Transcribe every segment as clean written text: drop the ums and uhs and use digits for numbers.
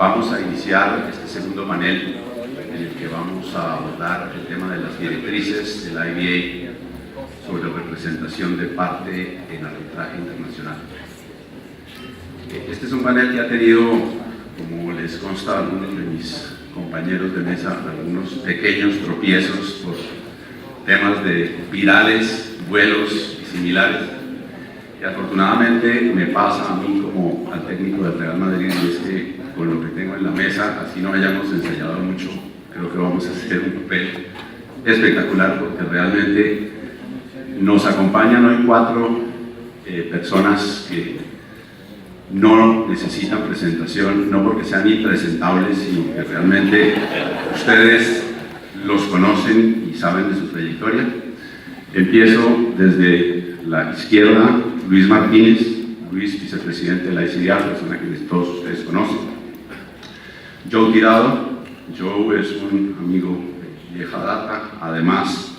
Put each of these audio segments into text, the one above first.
Vamos a iniciar este segundo panel en el que vamos a abordar el tema de las directrices del IBA sobre representación de parte en arbitraje internacional. Este es un panel que ha tenido, como les consta a algunos de mis compañeros de mesa, algunos pequeños tropiezos por temas de virales, vuelos y similares. Y afortunadamente me pasa a mí como al técnico del Real Madrid, y es que con lo que tengo en la mesa, así no hayamos ensayado mucho, creo que vamos a hacer un papel espectacular, porque realmente nos acompañan hoy 4 personas que no necesitan presentación, no porque sean impresentables, sino que realmente ustedes los conocen y saben de su trayectoria. Empiezo desde la izquierda, Luis Martínez, Luis, vicepresidente de la ICDA, persona que todos ustedes conocen. Joe Tirado, Joe es un amigo de vieja data, además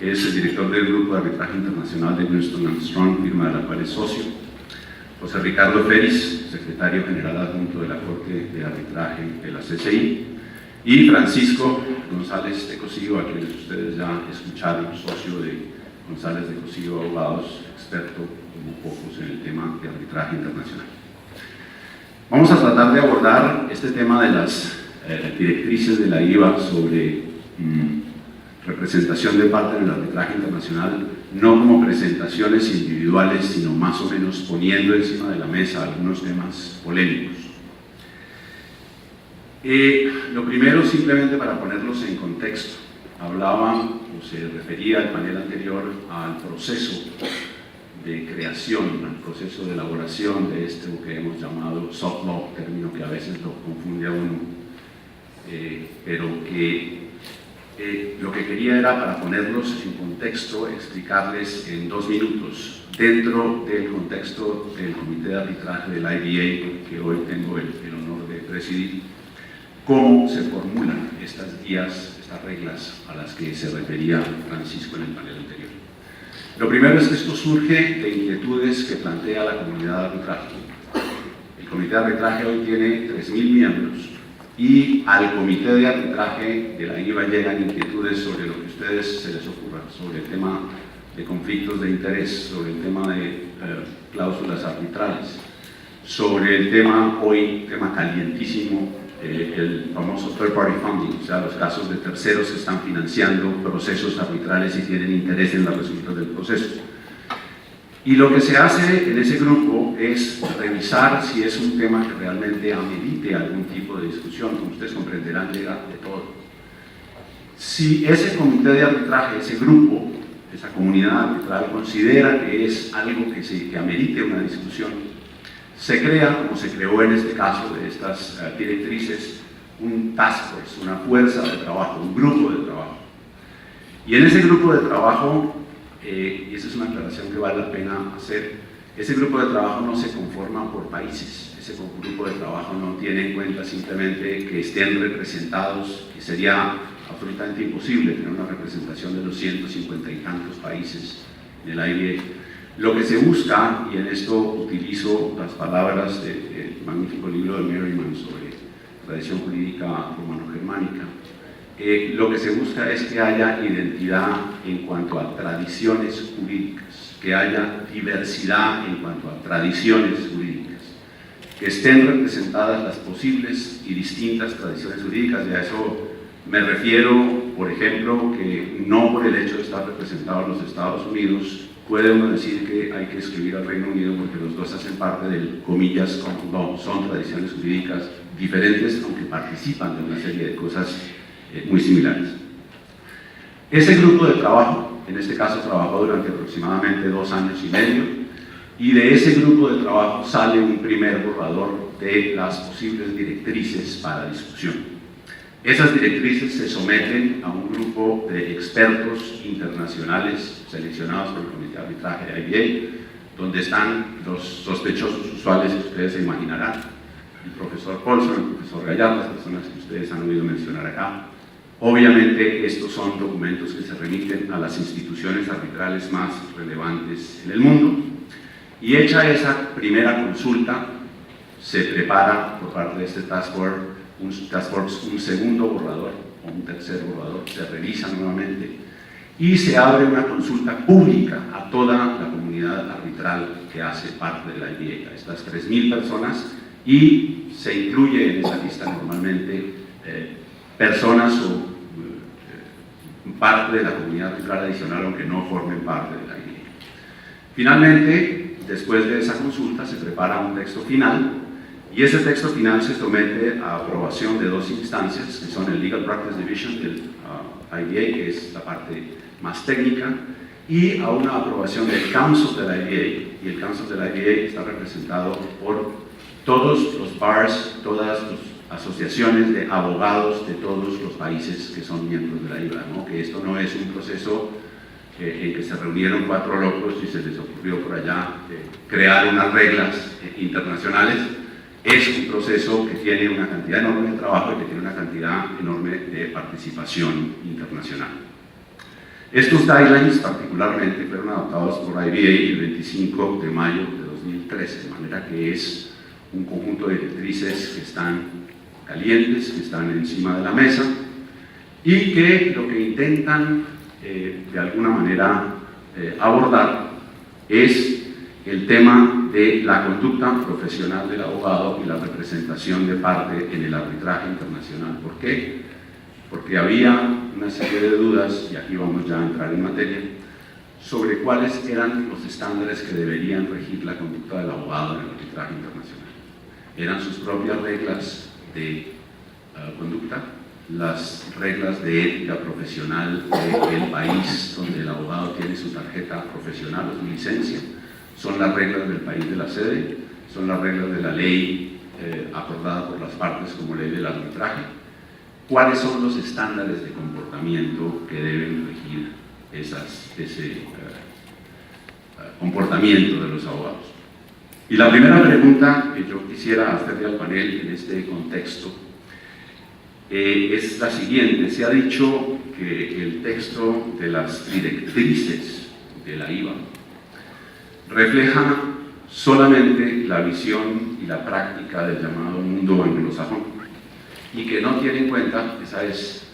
es el director del Grupo de Arbitraje Internacional de Winston & Strawn, firma de la cual es socio. José Ricardo Félix, secretario general adjunto de la Corte de Arbitraje de la CCI, y Francisco González de Cosío, a quienes ustedes ya escucharon, socio de González de Cosío Abogados, experto como pocos en el tema de arbitraje internacional. Vamos a tratar de abordar este tema de las directrices de la IVA sobre representación de parte en el arbitraje internacional, no como presentaciones individuales, sino más o menos poniendo encima de la mesa algunos temas polémicos. Lo primero, simplemente para ponerlos en contexto, hablaba o se refería al panel anterior al proceso de creación, al proceso de elaboración de esto que hemos llamado soft law, término que a veces lo confunde a uno, pero que lo que quería era, para ponerlos en contexto, explicarles en 2 minutos, dentro del contexto del Comité de Arbitraje del IBA, que hoy tengo el honor de presidir, cómo se formulan estas guías, estas reglas a las que se refería Francisco en el panel anterior. Lo primero es que esto surge de inquietudes que plantea la comunidad de arbitraje. El Comité de Arbitraje hoy tiene 3.000 miembros y al Comité de Arbitraje de la IVA llegan inquietudes sobre lo que a ustedes se les ocurra, sobre el tema de conflictos de interés, sobre el tema de cláusulas arbitrales, sobre el tema, hoy, tema calientísimo, el famoso third party funding, o sea, los casos de terceros que están financiando procesos arbitrales y tienen interés en los resultados del proceso. Y lo que se hace en ese grupo es revisar si es un tema que realmente amerite algún tipo de discusión. Como ustedes comprenderán, llega de todo. Si ese comité de arbitraje, ese grupo, esa comunidad arbitral considera que es algo que amerite una discusión, se crea, como se creó en este caso de estas directrices, un task force, una fuerza de trabajo, un grupo de trabajo. Y en ese grupo de trabajo, y esa es una aclaración que vale la pena hacer, ese grupo de trabajo no se conforma por países, ese grupo de trabajo no tiene en cuenta simplemente que estén representados, que sería absolutamente imposible tener una representación de los 150 y tantos países en el IBA. Lo que se busca, y en esto utilizo las palabras del magnífico libro de Merriman sobre tradición jurídica romano-germánica, lo que se busca es que haya identidad en cuanto a tradiciones jurídicas, que haya diversidad en cuanto a tradiciones jurídicas, que estén representadas las posibles y distintas tradiciones jurídicas. Y a eso me refiero, por ejemplo, que no por el hecho de estar representados los Estados Unidos puede uno decir que hay que excluir al Reino Unido, porque los dos hacen parte del, comillas, common law, son tradiciones jurídicas diferentes, aunque participan de una serie de cosas muy similares. Ese grupo de trabajo, en este caso, trabajó durante aproximadamente 2 años y medio, y de ese grupo de trabajo sale un primer borrador de las posibles directrices para discusión. Esas directrices se someten a un grupo de expertos internacionales seleccionados por el Comité de Arbitraje de IBA, donde están los sospechosos usuales que ustedes se imaginarán: el profesor Paulson, el profesor Gallardo, las personas que ustedes han oído mencionar acá. Obviamente estos son documentos que se remiten a las instituciones arbitrales más relevantes en el mundo. Y hecha esa primera consulta, se prepara por parte de este Task Force un segundo borrador o un tercer borrador, se revisa nuevamente y se abre una consulta pública a toda la comunidad arbitral que hace parte de la IBA, a estas 3.000 personas, y se incluye en esa lista normalmente personas o parte de la comunidad arbitral adicional, aunque no formen parte de la IBA. Finalmente, después de esa consulta, se prepara un texto final, y ese texto final se somete a aprobación de dos instancias, que son el Legal Practice Division del IBA, que es la parte más técnica, y a una aprobación del Council de la IBA, y el Council de la IBA está representado por todos los bars, todas las asociaciones de abogados de todos los países que son miembros de la IBA, ¿no? Que esto no es un proceso en que se reunieron 4 locos y se les ocurrió por allá crear unas reglas internacionales. Es un proceso que tiene una cantidad enorme de trabajo y que tiene una cantidad enorme de participación internacional. Estos guidelines particularmente fueron adoptados por IBA el 25 de mayo de 2013, de manera que es un conjunto de directrices que están calientes, que están encima de la mesa y que lo que intentan de alguna manera abordar es el tema de la conducta profesional del abogado y la representación de parte en el arbitraje internacional. ¿Por qué? Porque había una serie de dudas, y aquí vamos ya a entrar en materia, sobre cuáles eran los estándares que deberían regir la conducta del abogado en el arbitraje internacional. ¿Eran sus propias reglas de conducta, las reglas de ética profesional del país donde el abogado tiene su tarjeta profesional o su licencia? ¿Son las reglas del país de la sede? ¿Son las reglas de la ley acordada por las partes como ley del arbitraje? ¿Cuáles son los estándares de comportamiento que deben regir ese comportamiento de los abogados? Y la primera pregunta que yo quisiera hacerle al panel en este contexto es la siguiente. Se ha dicho que el texto de las directrices de la IBA refleja solamente la visión y la práctica del llamado mundo anglosajón y que no tiene en cuenta, esa es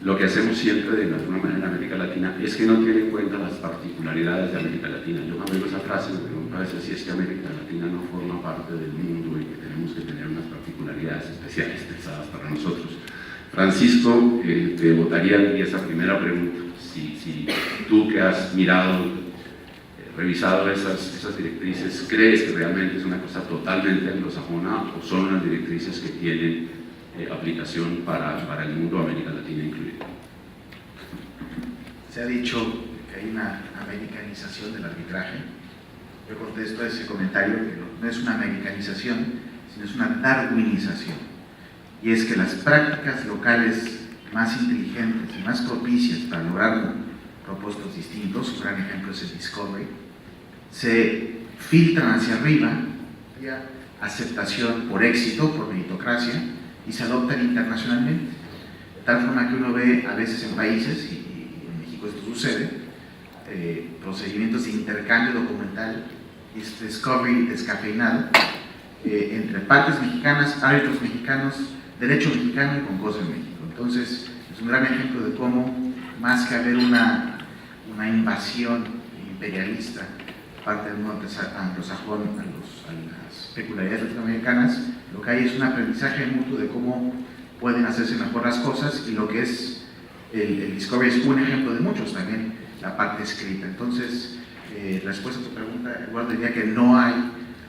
lo que hacemos siempre de alguna manera en América Latina, es que no tiene en cuenta las particularidades de América Latina. Yo cuando digo esa frase me pregunto a veces si es que América Latina no forma parte del mundo y que tenemos que tener unas particularidades especiales pensadas para nosotros. Francisco, te votaría a ti esa primera pregunta. Si tú que has mirado, revisado esas directrices, ¿crees que realmente es una cosa totalmente anglosajona o son unas directrices que tienen aplicación para el mundo, América Latina incluida? Se ha dicho que hay una americanización del arbitraje. Yo contesto a ese comentario que no es una americanización, sino es una darwinización. Y es que las prácticas locales más inteligentes y más propicias para lograr propósitos distintos, un gran ejemplo es el Discovery, se filtran hacia arriba, vía aceptación por éxito, por meritocracia, y se adoptan internacionalmente. De tal forma que uno ve a veces en países, y en México esto sucede, procedimientos de intercambio documental, discovery descafeinado, entre partes mexicanas, árbitros mexicanos, derecho mexicano y concurso en México. Entonces, es un gran ejemplo de cómo, más que haber una invasión imperialista parte del mundo anglosajón a las peculiaridades latinoamericanas, lo que hay es un aprendizaje mutuo de cómo pueden hacerse mejor las cosas, y lo que es el Discovery es un ejemplo de muchos, también la parte escrita. Entonces, respuesta a tu pregunta, Eduardo, diría que no hay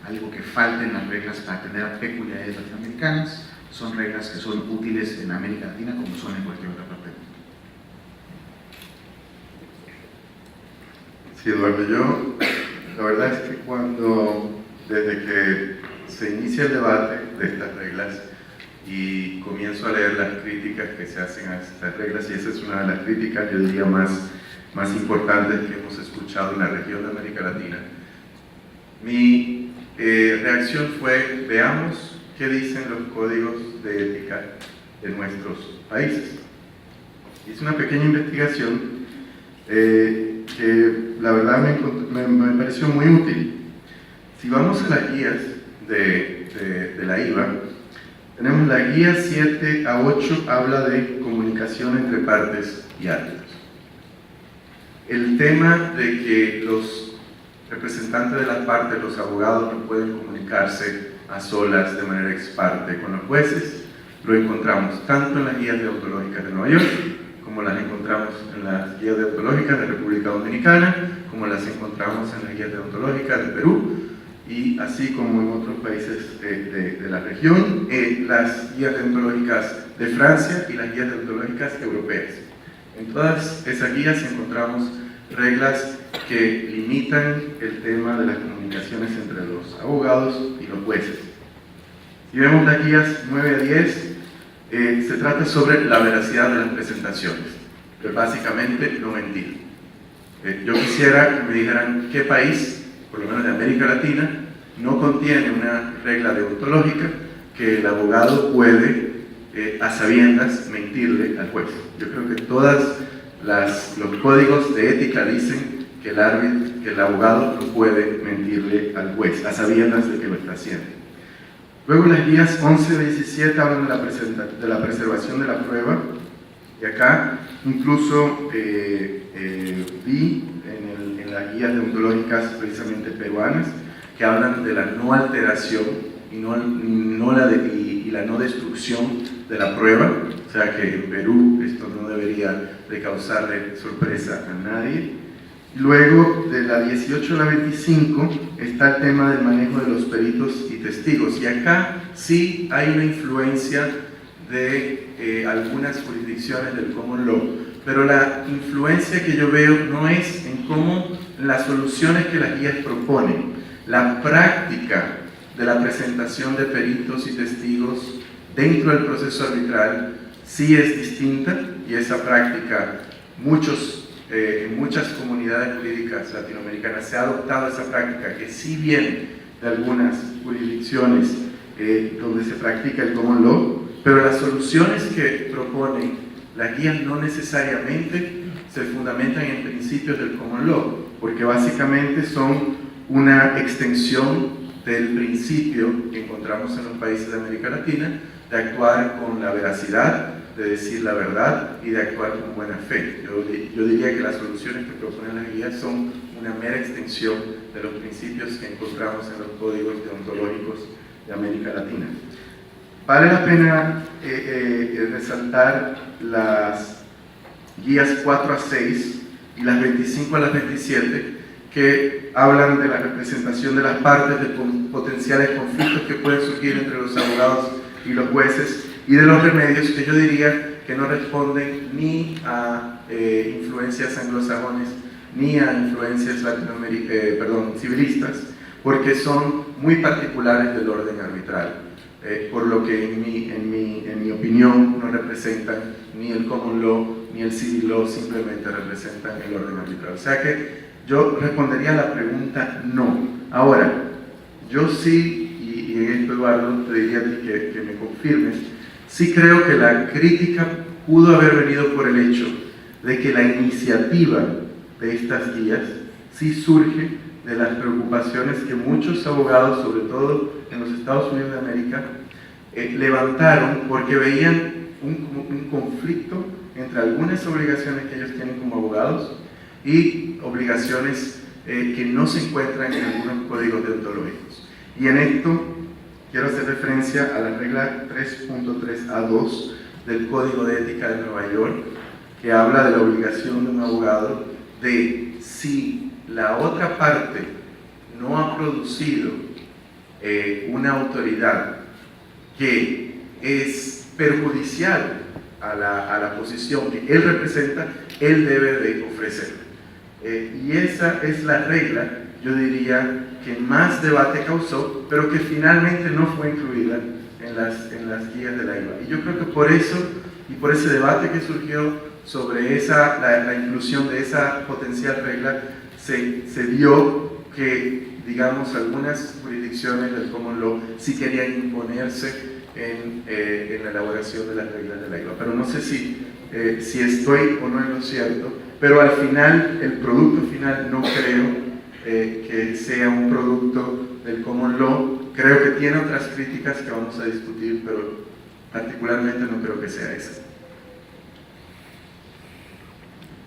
algo que falte en las reglas para tener peculiaridades latinoamericanas. Son reglas que son útiles en América Latina como son en cualquier otra parte del mundo. Sí, Eduardo, yo la verdad es que desde que se inicia el debate de estas reglas y comienzo a leer las críticas que se hacen a estas reglas, y esa es una de las críticas, yo diría, más importantes que hemos escuchado en la región de América Latina, mi reacción fue: veamos qué dicen los códigos de ética de nuestros países. Hice una pequeña investigación que la verdad me pareció muy útil. Si vamos a las guías de la IVA. Tenemos la guía 7 a 8, habla de comunicación entre partes y árbitros. El tema de que los representantes de las partes, los abogados, no pueden comunicarse a solas de manera ex parte con los jueces, lo encontramos tanto en las guías deontológicas de Nueva York, como las encontramos en las guías deontológicas de República Dominicana, como las encontramos en las guías deontológicas de Perú, y así como en otros países de la región, las guías deontológicas de Francia y las guías deontológicas europeas. En todas esas guías encontramos reglas que limitan el tema de las comunicaciones entre los abogados y los jueces. Si vemos las guías 9 a 10, se trata sobre la veracidad de las presentaciones, que básicamente no mentir. Yo quisiera que me dijeran qué país, por lo menos de América Latina, no contiene una regla deontológica que el abogado puede, a sabiendas, mentirle al juez. Yo creo que todos los códigos de ética dicen que el abogado no puede mentirle al juez, a sabiendas de que lo está haciendo. Luego las guías 11 a 17 hablan de la preservación de la prueba, y acá incluso vi en las guías deontológicas precisamente peruanas que hablan de la no alteración y la no destrucción de la prueba, o sea que en Perú esto no debería de causarle sorpresa a nadie. Luego, de la 18 a la 25, está el tema del manejo de los peritos y testigos. Y acá sí hay una influencia de algunas jurisdicciones del common law. Pero la influencia que yo veo no es en cómo las soluciones que las guías proponen. La práctica de la presentación de peritos y testigos dentro del proceso arbitral sí es distinta, y esa práctica en muchas comunidades jurídicas latinoamericanas se ha adoptado esa práctica, que sí viene de algunas jurisdicciones donde se practica el common law, pero las soluciones que proponen las guías no necesariamente se fundamentan en principios del common law, porque básicamente son una extensión del principio que encontramos en los países de América Latina de actuar con la veracidad, de decir la verdad y de actuar con buena fe. Yo diría que las soluciones que proponen las guías son una mera extensión de los principios que encontramos en los códigos deontológicos de América Latina. Vale la pena resaltar las guías 4 a 6 y las 25 a las 27, que hablan de la representación de las partes, de potenciales conflictos que pueden surgir entre los abogados y los jueces, y de los remedios que yo diría que no responden ni a influencias anglosajones ni a influencias civilistas, porque son muy particulares del orden arbitral, por lo que en mi opinión no representan ni el common law ni el civil law, simplemente representan el orden arbitral. O sea que yo respondería a la pregunta no. Ahora, yo sí, y en esto, Eduardo, te diría a ti que me confirmes, sí creo que la crítica pudo haber venido por el hecho de que la iniciativa de estas guías sí surge de las preocupaciones que muchos abogados, sobre todo en los Estados Unidos de América, levantaron porque veían un conflicto entre algunas obligaciones que ellos tienen como abogados y obligaciones que no se encuentran en algunos códigos deontológicos. Y en esto quiero hacer referencia a la regla 3.3A2 del Código de Ética de Nueva York, que habla de la obligación de un abogado de, si la otra parte no ha producido una autoridad que es perjudicial a la posición que él representa, él debe de ofrecer. Y esa es la regla, yo diría, que más debate causó, pero que finalmente no fue incluida en las guías de la IVA. Y yo creo que por eso, y por ese debate que surgió sobre la inclusión de esa potencial regla, se dio que, digamos, algunas jurisdicciones del common law sí querían imponerse en la elaboración de las reglas de la IVA. Pero no sé si estoy o no en lo cierto, pero al final, el producto final no creo que sea un producto del common law, creo que tiene otras críticas que vamos a discutir, pero particularmente no creo que sea esa.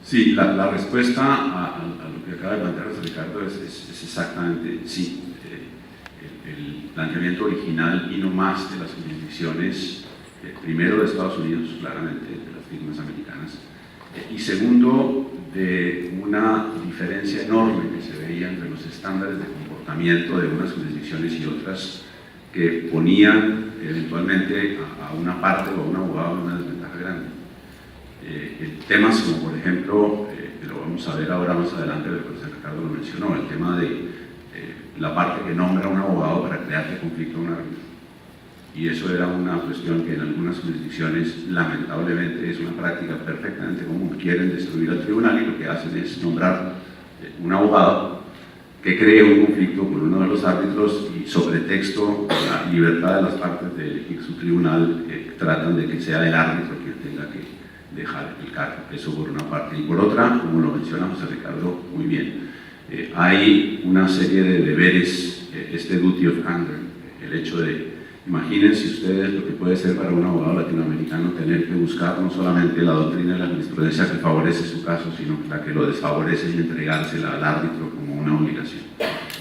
Sí, la respuesta a lo que acaba de plantear Ricardo es exactamente sí. El planteamiento original vino más de las jurisdicciones, primero de Estados Unidos, claramente, de las firmas americanas, y segundo, de una diferencia enorme que se veía entre los estándares de comportamiento de unas jurisdicciones y otras, que ponían eventualmente a una parte o a un abogado en una desventaja grande. Temas como, por ejemplo, que lo vamos a ver ahora más adelante, el profesor Ricardo lo mencionó, el tema de la parte que nombra a un abogado para crearle conflicto a un árbitro. Y eso era una cuestión que en algunas jurisdicciones, lamentablemente, es una práctica perfectamente común. Quieren destruir al tribunal y lo que hacen es nombrar un abogado que cree un conflicto con uno de los árbitros y, sobre texto, la libertad de las partes de elegir su tribunal, tratan de que sea el árbitro quien tenga que dejar el cargo. Eso por una parte. Y por otra, como lo menciona José Ricardo muy bien, hay una serie de deberes, este duty of candor, el hecho de, imagínense ustedes lo que puede ser para un abogado latinoamericano tener que buscar no solamente la doctrina y la jurisprudencia que favorece su caso, sino la que lo desfavorece y entregársela al árbitro como una obligación.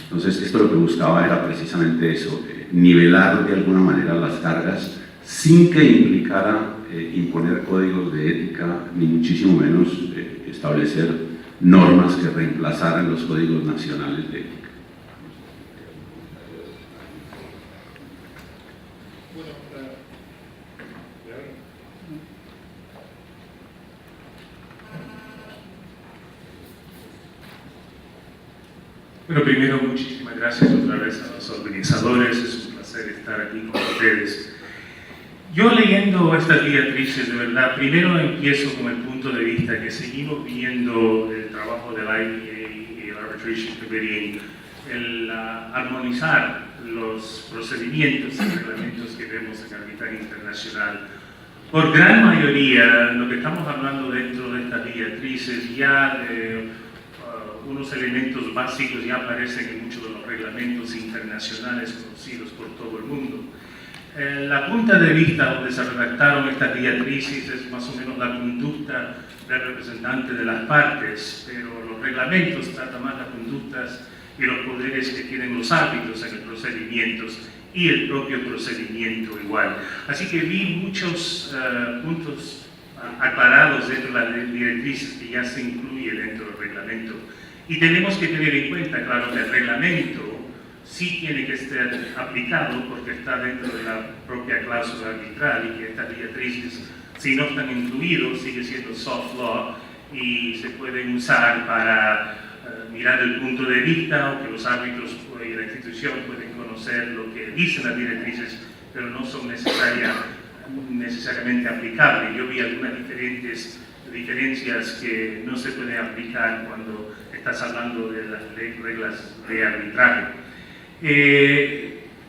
Entonces, esto lo que buscaba era precisamente eso, nivelar de alguna manera las cargas sin que implicara imponer códigos de ética, ni muchísimo menos establecer normas que reemplazaran los códigos nacionales de ética. Bueno, primero, muchísimas gracias otra vez a los organizadores, es un placer estar aquí con ustedes. Yo leyendo estas directrices, de verdad, primero empiezo con el punto de vista que seguimos viendo el trabajo del IBA y el Arbitration Committee en el armonizar los procedimientos y reglamentos que vemos en el arbitraje internacional. Por gran mayoría, lo que estamos hablando dentro de estas directrices ya de unos elementos básicos ya aparecen en muchos de los reglamentos internacionales conocidos por todo el mundo. La punta de vista donde se redactaron estas directrices es más o menos la conducta del representante de las partes, pero los reglamentos tratan más las conductas y los poderes que tienen los árbitros en los procedimientos y el propio procedimiento igual. Así que vi muchos puntos aclarados dentro de las directrices que ya se incluye dentro del reglamento. Y tenemos que tener en cuenta, claro, que el reglamento sí tiene que ser aplicado porque está dentro de la propia cláusula arbitral y que estas directrices, si no están incluidos, sigue siendo soft law y se pueden usar para mirar el punto de vista o que los árbitros y la institución pueden conocer lo que dicen las directrices, pero no son necesariamente aplicables. Yo vi algunas diferencias que no se pueden aplicar cuando estás hablando de las reglas de arbitraje.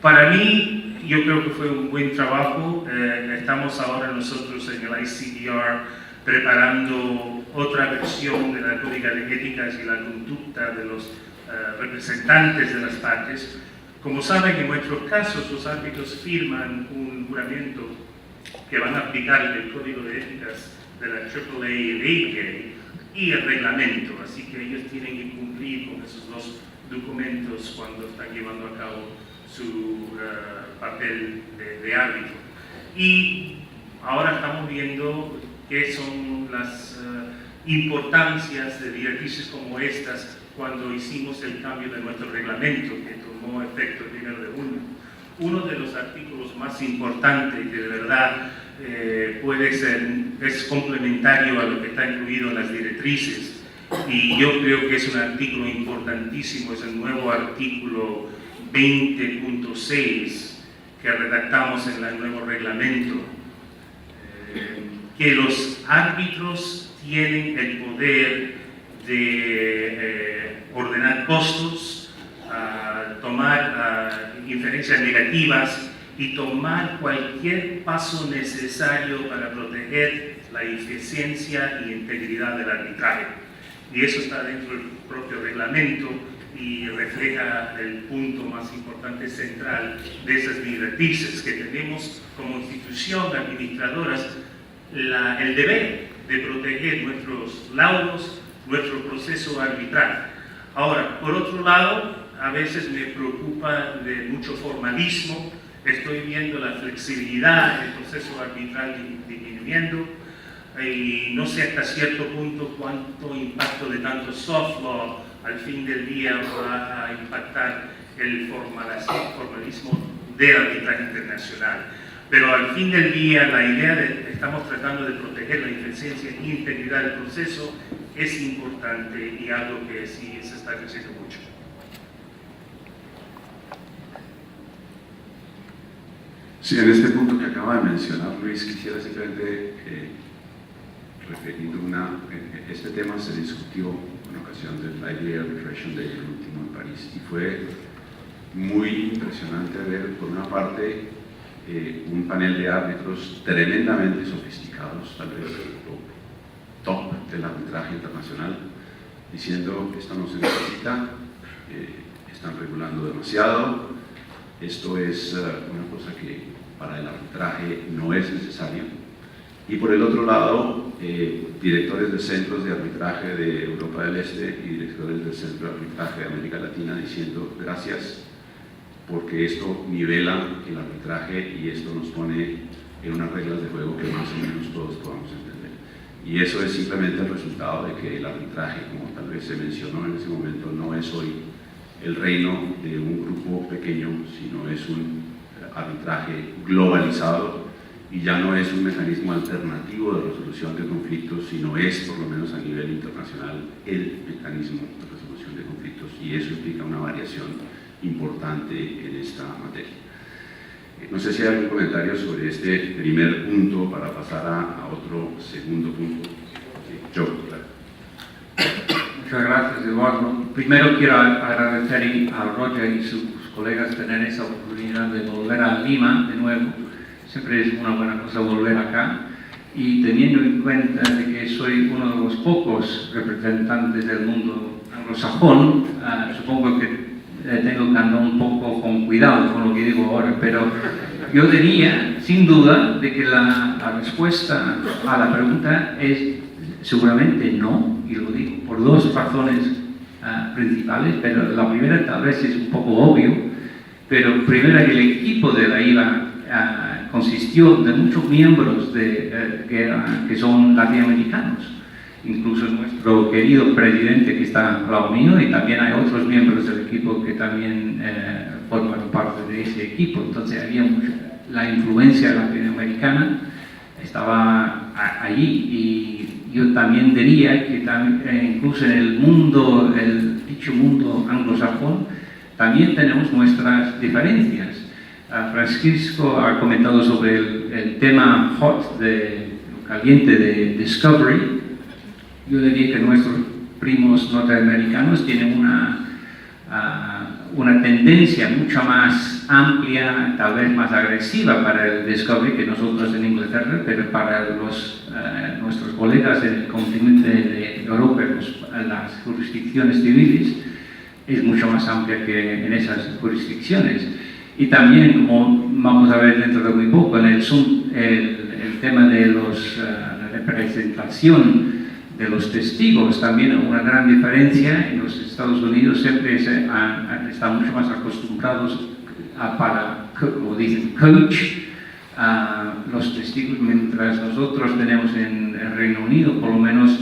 Para mí, yo creo que fue un buen trabajo. Estamos ahora nosotros en el ICDR preparando otra versión de la Código de Éticas y la conducta de los representantes de las partes. Como saben, en nuestros casos, los árbitros firman un juramento que van a aplicar el Código de Éticas de la AAA y el APA y el reglamento, así que ellos tienen que cumplir con esos dos documentos cuando están llevando a cabo su papel de árbitro. Y ahora estamos viendo qué son las importancias de directrices como estas cuando hicimos el cambio de nuestro reglamento que tomó efecto el 1 de junio. Uno de los artículos más importantes que de verdad es complementario a lo que está incluido en las directrices y yo creo que es un artículo importantísimo, es el nuevo artículo 20.6 que redactamos en el nuevo reglamento, que los árbitros tienen el poder de ordenar costos, tomar inferencias negativas y tomar cualquier paso necesario para proteger la eficiencia y integridad del arbitraje. Y eso está dentro del propio reglamento y refleja el punto más importante central de esas directrices que tenemos como institución administradoras, el deber de proteger nuestros laudos, nuestro proceso arbitral. Ahora, por otro lado, a veces me preocupa de mucho formalismo, estoy viendo la flexibilidad del proceso arbitral disminuyendo y no sé hasta cierto punto cuánto impacto de tanto soft law al fin del día va a impactar el formalismo del arbitraje internacional. Pero al fin del día la idea de estamos tratando de proteger la inocencia e integridad del proceso es importante y algo que sí se está creciendo mucho. Sí, en este punto que acaba de mencionar Luis, quisiera simplemente referir este tema se discutió en ocasión del IBA Arbitration Day, el último en París, y fue muy impresionante ver, por una parte, un panel de árbitros tremendamente sofisticados, tal vez top del arbitraje internacional, diciendo que esto no se necesita, están regulando demasiado, esto es una cosa que para el arbitraje no es necesaria. Y por el otro lado, directores de centros de arbitraje de Europa del Este y directores del Centro de Arbitraje de América Latina diciendo gracias, porque esto nivela el arbitraje y esto nos pone en unas reglas de juego que más o menos todos podamos entender. Y eso es simplemente el resultado de que el arbitraje, como tal vez se mencionó en ese momento, no es hoy el reino de un grupo pequeño, sino es un arbitraje globalizado y ya no es un mecanismo alternativo de resolución de conflictos, sino es, por lo menos a nivel internacional, el mecanismo de resolución de conflictos, y eso implica una variación importante en esta materia. No sé si hay algún comentario sobre este primer punto para pasar a otro segundo punto. Sí, yo, claro. Muchas gracias, Eduardo. Primero quiero agradecer a Roger y sus colegas tener esa oportunidad de volver a Lima de nuevo. Siempre es una buena cosa volver acá. Y teniendo en cuenta de que soy uno de los pocos representantes del mundo anglosajón, supongo que tengo que andar un poco con cuidado con lo que digo ahora, pero yo diría, sin duda, de que la respuesta a la pregunta es seguramente no, y lo digo por dos razones principales, pero la primera tal vez es un poco obvio, pero primero el equipo de la IVA consistió de muchos miembros que son latinoamericanos, incluso nuestro querido presidente que está al lado mío, y también hay otros miembros del equipo que también forman parte de ese equipo. Entonces había la influencia latinoamericana estaba allí, y yo también diría que incluso en el mundo, el dicho mundo anglosajón, también tenemos nuestras diferencias. Francisco ha comentado sobre el tema hot, caliente de Discovery. Yo diría que nuestros primos norteamericanos tienen una tendencia mucho más amplia, tal vez más agresiva para el Discovery que nosotros en Inglaterra, pero para nuestros colegas en el continente de Europa, las jurisdicciones civiles, es mucho más amplia que en esas jurisdicciones. Y también, como vamos a ver dentro de muy poco, en el tema de la representación de los testigos, también una gran diferencia. En los Estados Unidos siempre están mucho más acostumbrados como dicen, coach los testigos, mientras nosotros tenemos en el Reino Unido por lo menos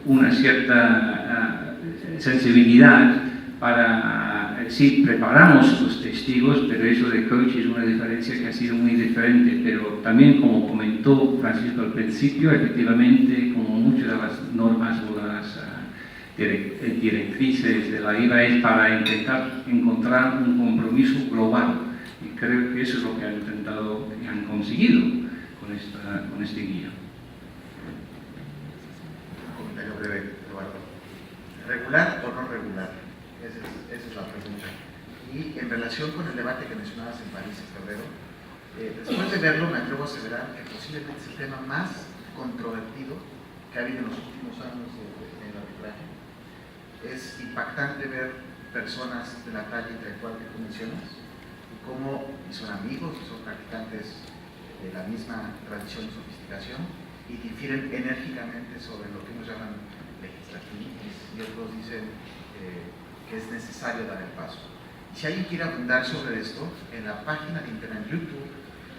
una cierta sensibilidad para, sí, preparamos los testigos, pero eso de coach es una diferencia que ha sido muy diferente. Pero también, como comentó Francisco al principio, efectivamente, como muchas de las normas o las directrices de la IVA es para intentar encontrar un compromiso global, y creo que eso es lo que han intentado y han conseguido con este guía. Un comentario breve, Eduardo. ¿Regular o no regular? Esa es la pregunta. Y en relación con el debate que mencionabas en París en febrero, después de verlo me atrevo a aseverar que posiblemente es el tema más controvertido que ha habido en los últimos años en el arbitraje. Es impactante ver personas de la talla intelectual que tú mencionas, y cómo son amigos, son practicantes de la misma tradición y sofisticación, y difieren enérgicamente sobre lo que unos llaman legislativismo y otros dicen que es necesario dar el paso. Y si alguien quiere abundar sobre esto, en la página de internet YouTube,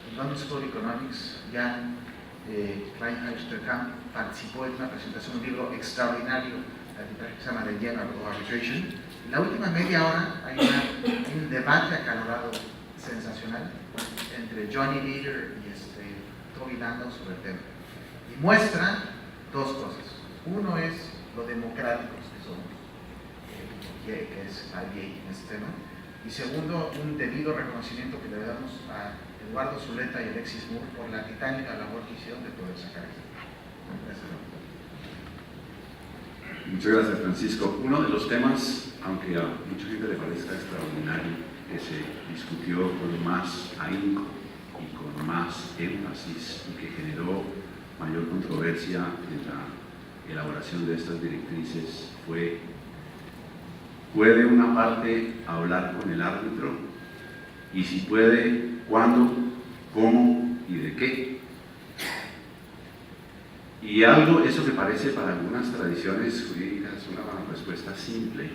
en London School of Economics, Jan Kleinheister-Kamp participó en una presentación de un libro extraordinario que se llama The Game of Arbitration. En la última media hora hay un debate acalorado sensacional entre Johnny Leader y Toby Landau sobre el tema. Y muestra dos cosas. Uno es lo democráticos que somos, que es IBA en este tema. Y segundo, un debido reconocimiento que le damos a Eduardo Zuleta y Alexis Moore por la titánica labor que hicieron de poder sacar esto. Gracias. Muchas gracias, Francisco. Uno de los temas, aunque a mucha gente le parezca extraordinario, que se discutió con más ahínco y con más énfasis y que generó mayor controversia en la elaboración de estas directrices fue: ¿puede una parte hablar con el árbitro? Y si puede, ¿cuándo, cómo y de qué? Y eso que parece para algunas tradiciones jurídicas una respuesta simple,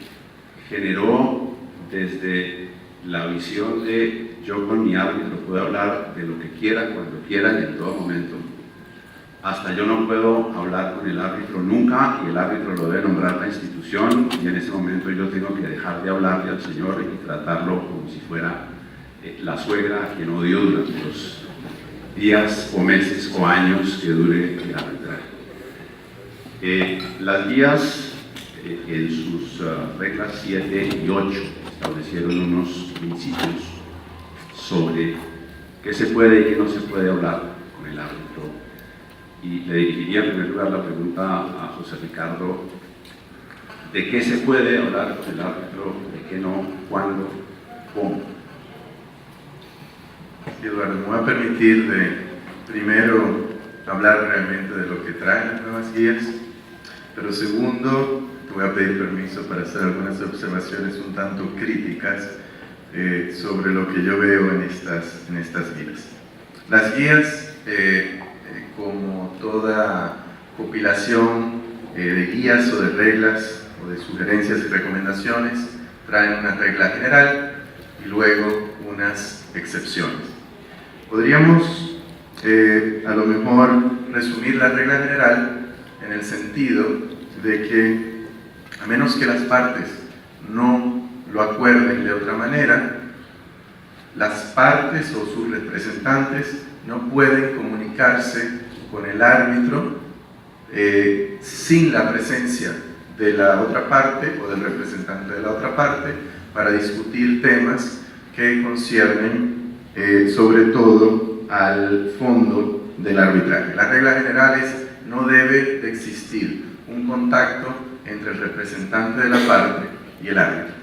generó desde la visión de yo con mi árbitro puedo hablar de lo que quiera, cuando quiera y en todo momento, hasta yo no puedo hablar con el árbitro nunca y el árbitro lo debe nombrar la institución y en ese momento yo tengo que dejar de hablarle al señor y tratarlo como si fuera la suegra a quien odio durante los días o meses o años que dure el arbitraje. Las guías en sus reglas 7 y 8 establecieron unos principios sobre qué se puede y qué no se puede hablar con el árbitro. Y le dirigiría en primer lugar la pregunta a José Ricardo: ¿de qué se puede hablar con el árbitro? ¿De qué no? ¿Cuándo? ¿Cómo? Sí, Eduardo, me voy a permitir primero hablar realmente de lo que traen las nuevas guías, pero segundo, te voy a pedir permiso para hacer algunas observaciones un tanto críticas sobre lo que yo veo en estas guías. Las guías, como toda compilación de guías o de reglas o de sugerencias y recomendaciones, traen una regla general y luego unas excepciones. Podríamos a lo mejor resumir la regla general en el sentido de que, a menos que las partes no lo acuerden de otra manera, las partes o sus representantes no pueden comunicarse con el árbitro sin la presencia de la otra parte o del representante de la otra parte para discutir temas que conciernen sobre todo al fondo del arbitraje. La regla general es: no debe de existir un contacto entre el representante de la parte y el árbitro.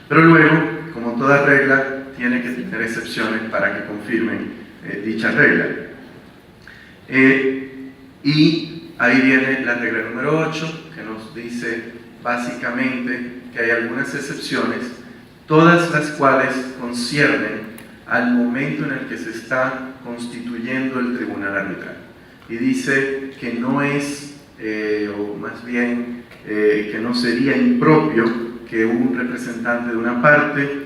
Pero luego, como toda regla, tiene que tener excepciones para que confirmen dicha regla. Y ahí viene la regla número 8, que nos dice básicamente que hay algunas excepciones, todas las cuales conciernen al momento en el que se está constituyendo el tribunal arbitral. Y dice que no es, o más bien que no sería impropio que un representante de una parte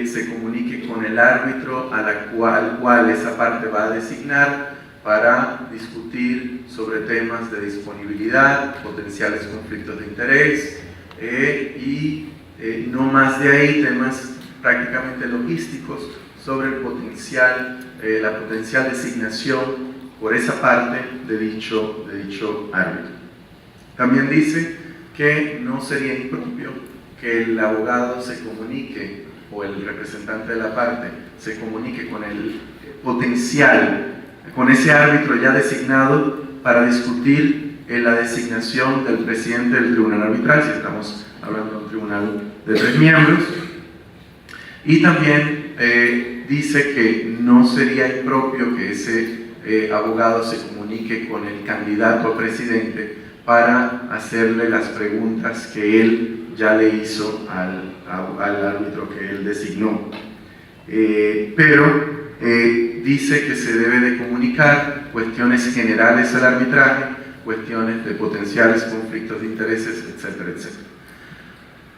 se comunique con el árbitro al cual esa parte va a designar para discutir sobre temas de disponibilidad, potenciales conflictos de interés y no más de ahí temas prácticamente logísticos sobre el la potencial designación por esa parte de dicho árbitro. También dice que no sería impropio que el abogado se comunique o el representante de la parte se comunique con el potencial, con ese árbitro ya designado para discutir la designación del presidente del tribunal arbitral, si estamos hablando de un tribunal de 3 miembros. Y también dice que no sería impropio que ese abogado se comunique con el candidato a presidente para hacerle las preguntas que él ya le hizo al árbitro que él designó. Pero dice que se debe de comunicar cuestiones generales al arbitraje, cuestiones de potenciales conflictos de intereses, etcétera, etcétera.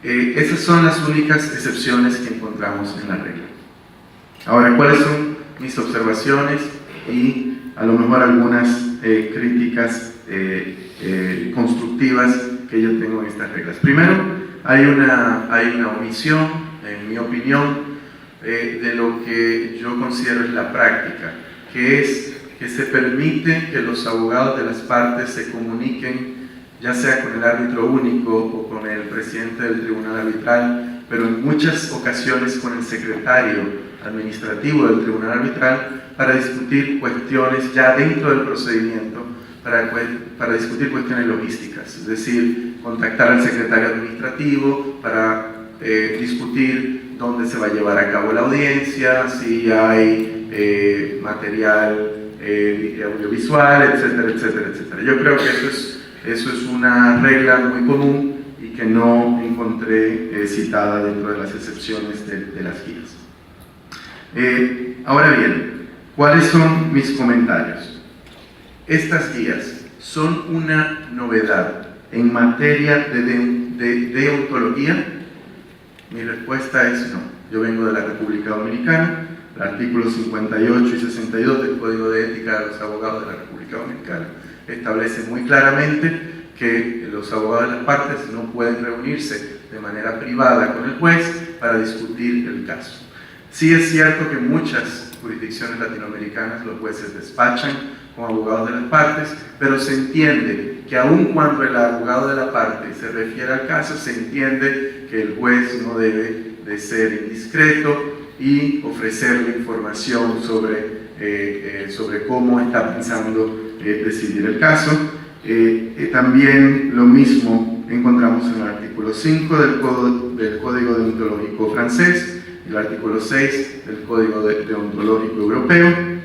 Esas son las únicas excepciones que encontramos en la regla. Ahora, ¿cuáles son mis observaciones y a lo mejor algunas críticas constructivas que yo tengo en estas reglas? Primero, hay una omisión, en mi opinión, de lo que yo considero es la práctica, que es que se permite que los abogados de las partes se comuniquen, ya sea con el árbitro único o con el presidente del tribunal arbitral, pero en muchas ocasiones con el secretario administrativo del tribunal arbitral, para discutir cuestiones ya dentro del procedimiento, para discutir cuestiones logísticas, es decir, contactar al secretario administrativo para discutir dónde se va a llevar a cabo la audiencia, si hay material audiovisual, etcétera, etcétera, etcétera. Yo creo que eso es una regla muy común y que no encontré citada dentro de las excepciones de las guías. Ahora bien, ¿cuáles son mis comentarios? Estas guías son una novedad en materia de deontología. Mi respuesta es no. Yo vengo de la República Dominicana, el artículo 58 y 62 del Código de Ética de los Abogados de la República Dominicana establece muy claramente que los abogados de las partes no pueden reunirse de manera privada con el juez para discutir el caso. Sí es cierto que en muchas jurisdicciones latinoamericanas los jueces despachan con abogados de las partes, pero se entiende que aun cuando el abogado de la parte se refiere al caso, se entiende que el juez no debe de ser indiscreto y ofrecerle información sobre cómo está pensando decidir el caso. También lo mismo encontramos en el artículo 5 del Código Deontológico francés, el artículo 6 del Código Deontológico Europeo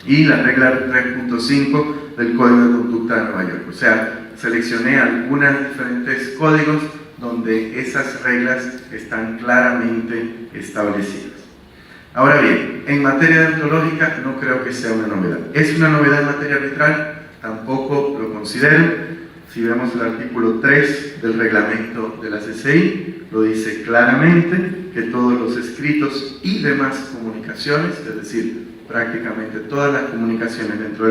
y la regla 3.5 del Código de Conducta de Nueva York. O sea, seleccioné algunos diferentes códigos donde esas reglas están claramente establecidas. Ahora bien, en materia deontológica no creo que sea una novedad. ¿Es una novedad en materia arbitral? Tampoco lo considero. Si vemos el artículo 3 del reglamento de la CCI, lo dice claramente que todos los escritos y demás comunicaciones, es decir, prácticamente todas las comunicaciones dentro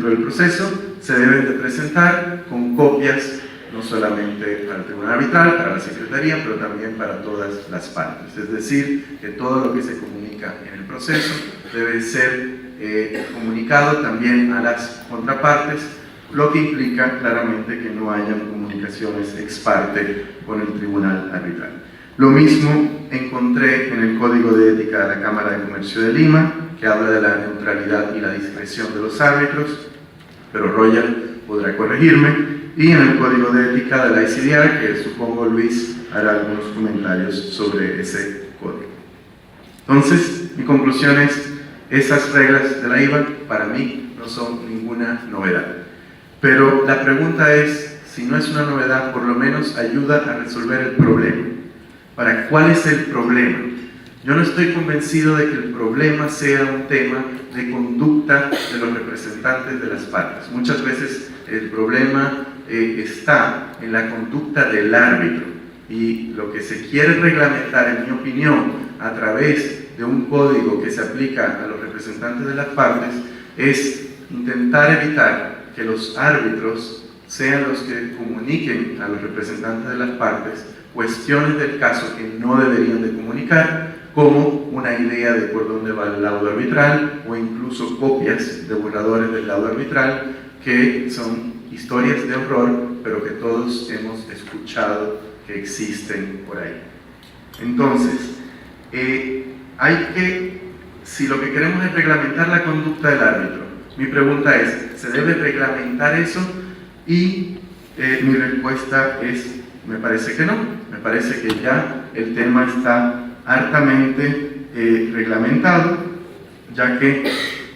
del proceso, se deben de presentar con copias, no solamente para el tribunal arbitral, para la secretaría, pero también para todas las partes. Es decir, que todo lo que se comunica en el proceso debe ser comunicado también a las contrapartes, lo que implica claramente que no hayan comunicaciones ex parte con el tribunal arbitral. Lo mismo encontré en el Código de Ética de la Cámara de Comercio de Lima, que habla de la neutralidad y la discreción de los árbitros, pero Royal podrá corregirme, y en el Código de Ética de la ICDR, que supongo Luis hará algunos comentarios sobre ese código. Entonces, mi conclusión es, esas reglas de la IVA para mí no son ninguna novedad. Pero la pregunta es, si no es una novedad, por lo menos ayuda a resolver el problema. ¿Cuál es el problema? Yo no estoy convencido de que el problema sea un tema de conducta de los representantes de las partes. Muchas veces el problema está en la conducta del árbitro, y lo que se quiere reglamentar, en mi opinión, a través de un código que se aplica a los representantes de las partes, es intentar evitar que los árbitros sean los que comuniquen a los representantes de las partes cuestiones del caso que no deberían de comunicar, como una idea de por dónde va el laudo arbitral, o incluso copias de borradores del laudo arbitral, que son historias de horror, pero que todos hemos escuchado que existen por ahí. Entonces, si lo que queremos es reglamentar la conducta del árbitro, mi pregunta es, ¿se debe reglamentar eso? Y mi respuesta es, me parece que no. Me parece que ya el tema está hartamente reglamentado, ya que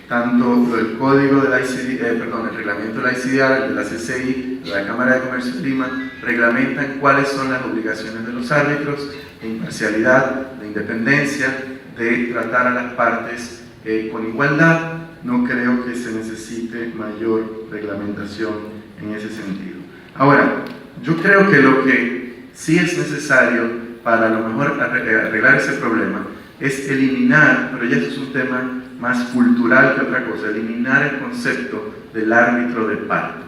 tanto el código de la el reglamento de la ICDR, de la CCI, de la Cámara de Comercio de Lima, reglamentan cuáles son las obligaciones de los árbitros, de imparcialidad, de independencia, de tratar a las partes con igualdad. No creo que se necesite mayor reglamentación en ese sentido. Ahora, yo creo que lo que sí es necesario para a lo mejor arreglar ese problema es eliminar, pero ya eso es un tema más cultural que otra cosa, eliminar el concepto del árbitro de parte,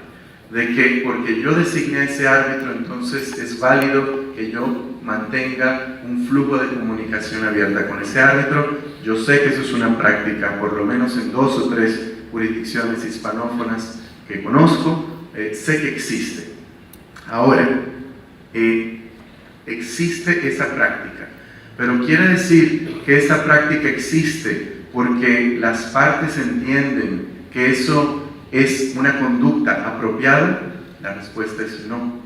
de que porque yo designé a ese árbitro, entonces es válido que yo mantenga un flujo de comunicación abierta con ese árbitro. Yo sé que eso es una práctica, por lo menos en 2 o 3 jurisdicciones hispanófonas que conozco, sé que existe. Ahora, existe esa práctica, pero quiere decir que esa práctica existe porque las partes entienden que eso es una conducta apropiada. La respuesta es no.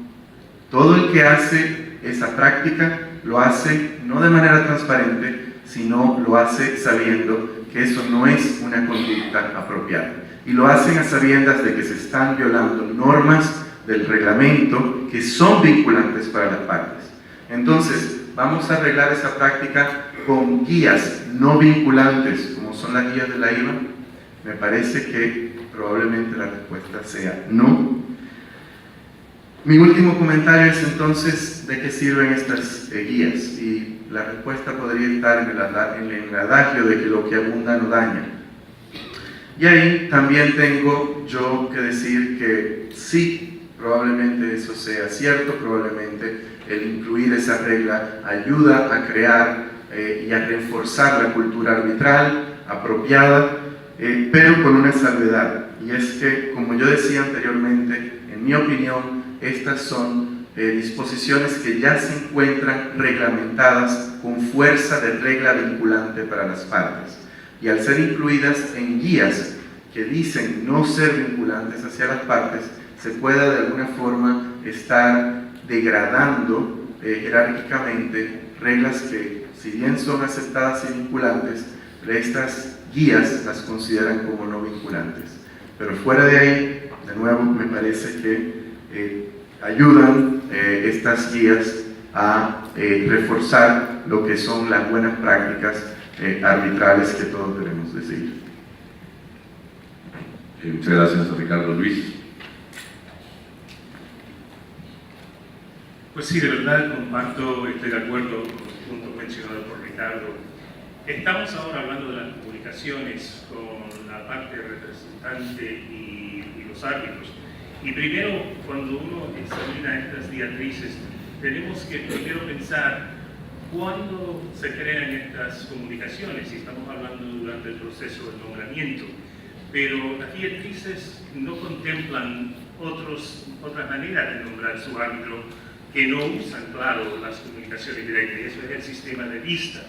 Todo el que hace esa práctica lo hace no de manera transparente, sino lo hace sabiendo que eso no es una conducta apropiada. Y lo hacen a sabiendas de que se están violando normas del reglamento que son vinculantes para las partes. Entonces, vamos a arreglar esa práctica con guías no vinculantes, como son las guías de la IVA. Me parece que probablemente la respuesta sea no. Mi último comentario es entonces de qué sirven estas guías, y la respuesta podría estar en el adagio de que lo que abunda no daña. Y ahí también tengo yo que decir que sí, probablemente eso sea cierto, probablemente el incluir esa regla ayuda a crear y a reforzar la cultura arbitral apropiada, pero con una salvedad, y es que, como yo decía anteriormente, en mi opinión, estas son disposiciones que ya se encuentran reglamentadas con fuerza de regla vinculante para las partes, y al ser incluidas en guías que dicen no ser vinculantes hacia las partes, se pueda de alguna forma estar degradando jerárquicamente reglas que, si bien son aceptadas y vinculantes, estas guías las consideran como no vinculantes. Pero fuera de ahí, de nuevo, me parece que ayudan estas guías a reforzar lo que son las buenas prácticas arbitrales que todos debemos decir. Muchas gracias, Ricardo. Luis. Pues sí, de verdad comparto, estoy de acuerdo con los puntos mencionados por Ricardo. Estamos ahora hablando de las comunicaciones con la parte representante y los árbitros. Y primero, cuando uno examina estas diatrices, tenemos que primero pensar cuándo se crean estas comunicaciones, y estamos hablando durante el proceso de nombramiento. Pero las diatrices no contemplan otras maneras de nombrar su árbitro que no usan, claro, las comunicaciones directas, y eso es el sistema de lista.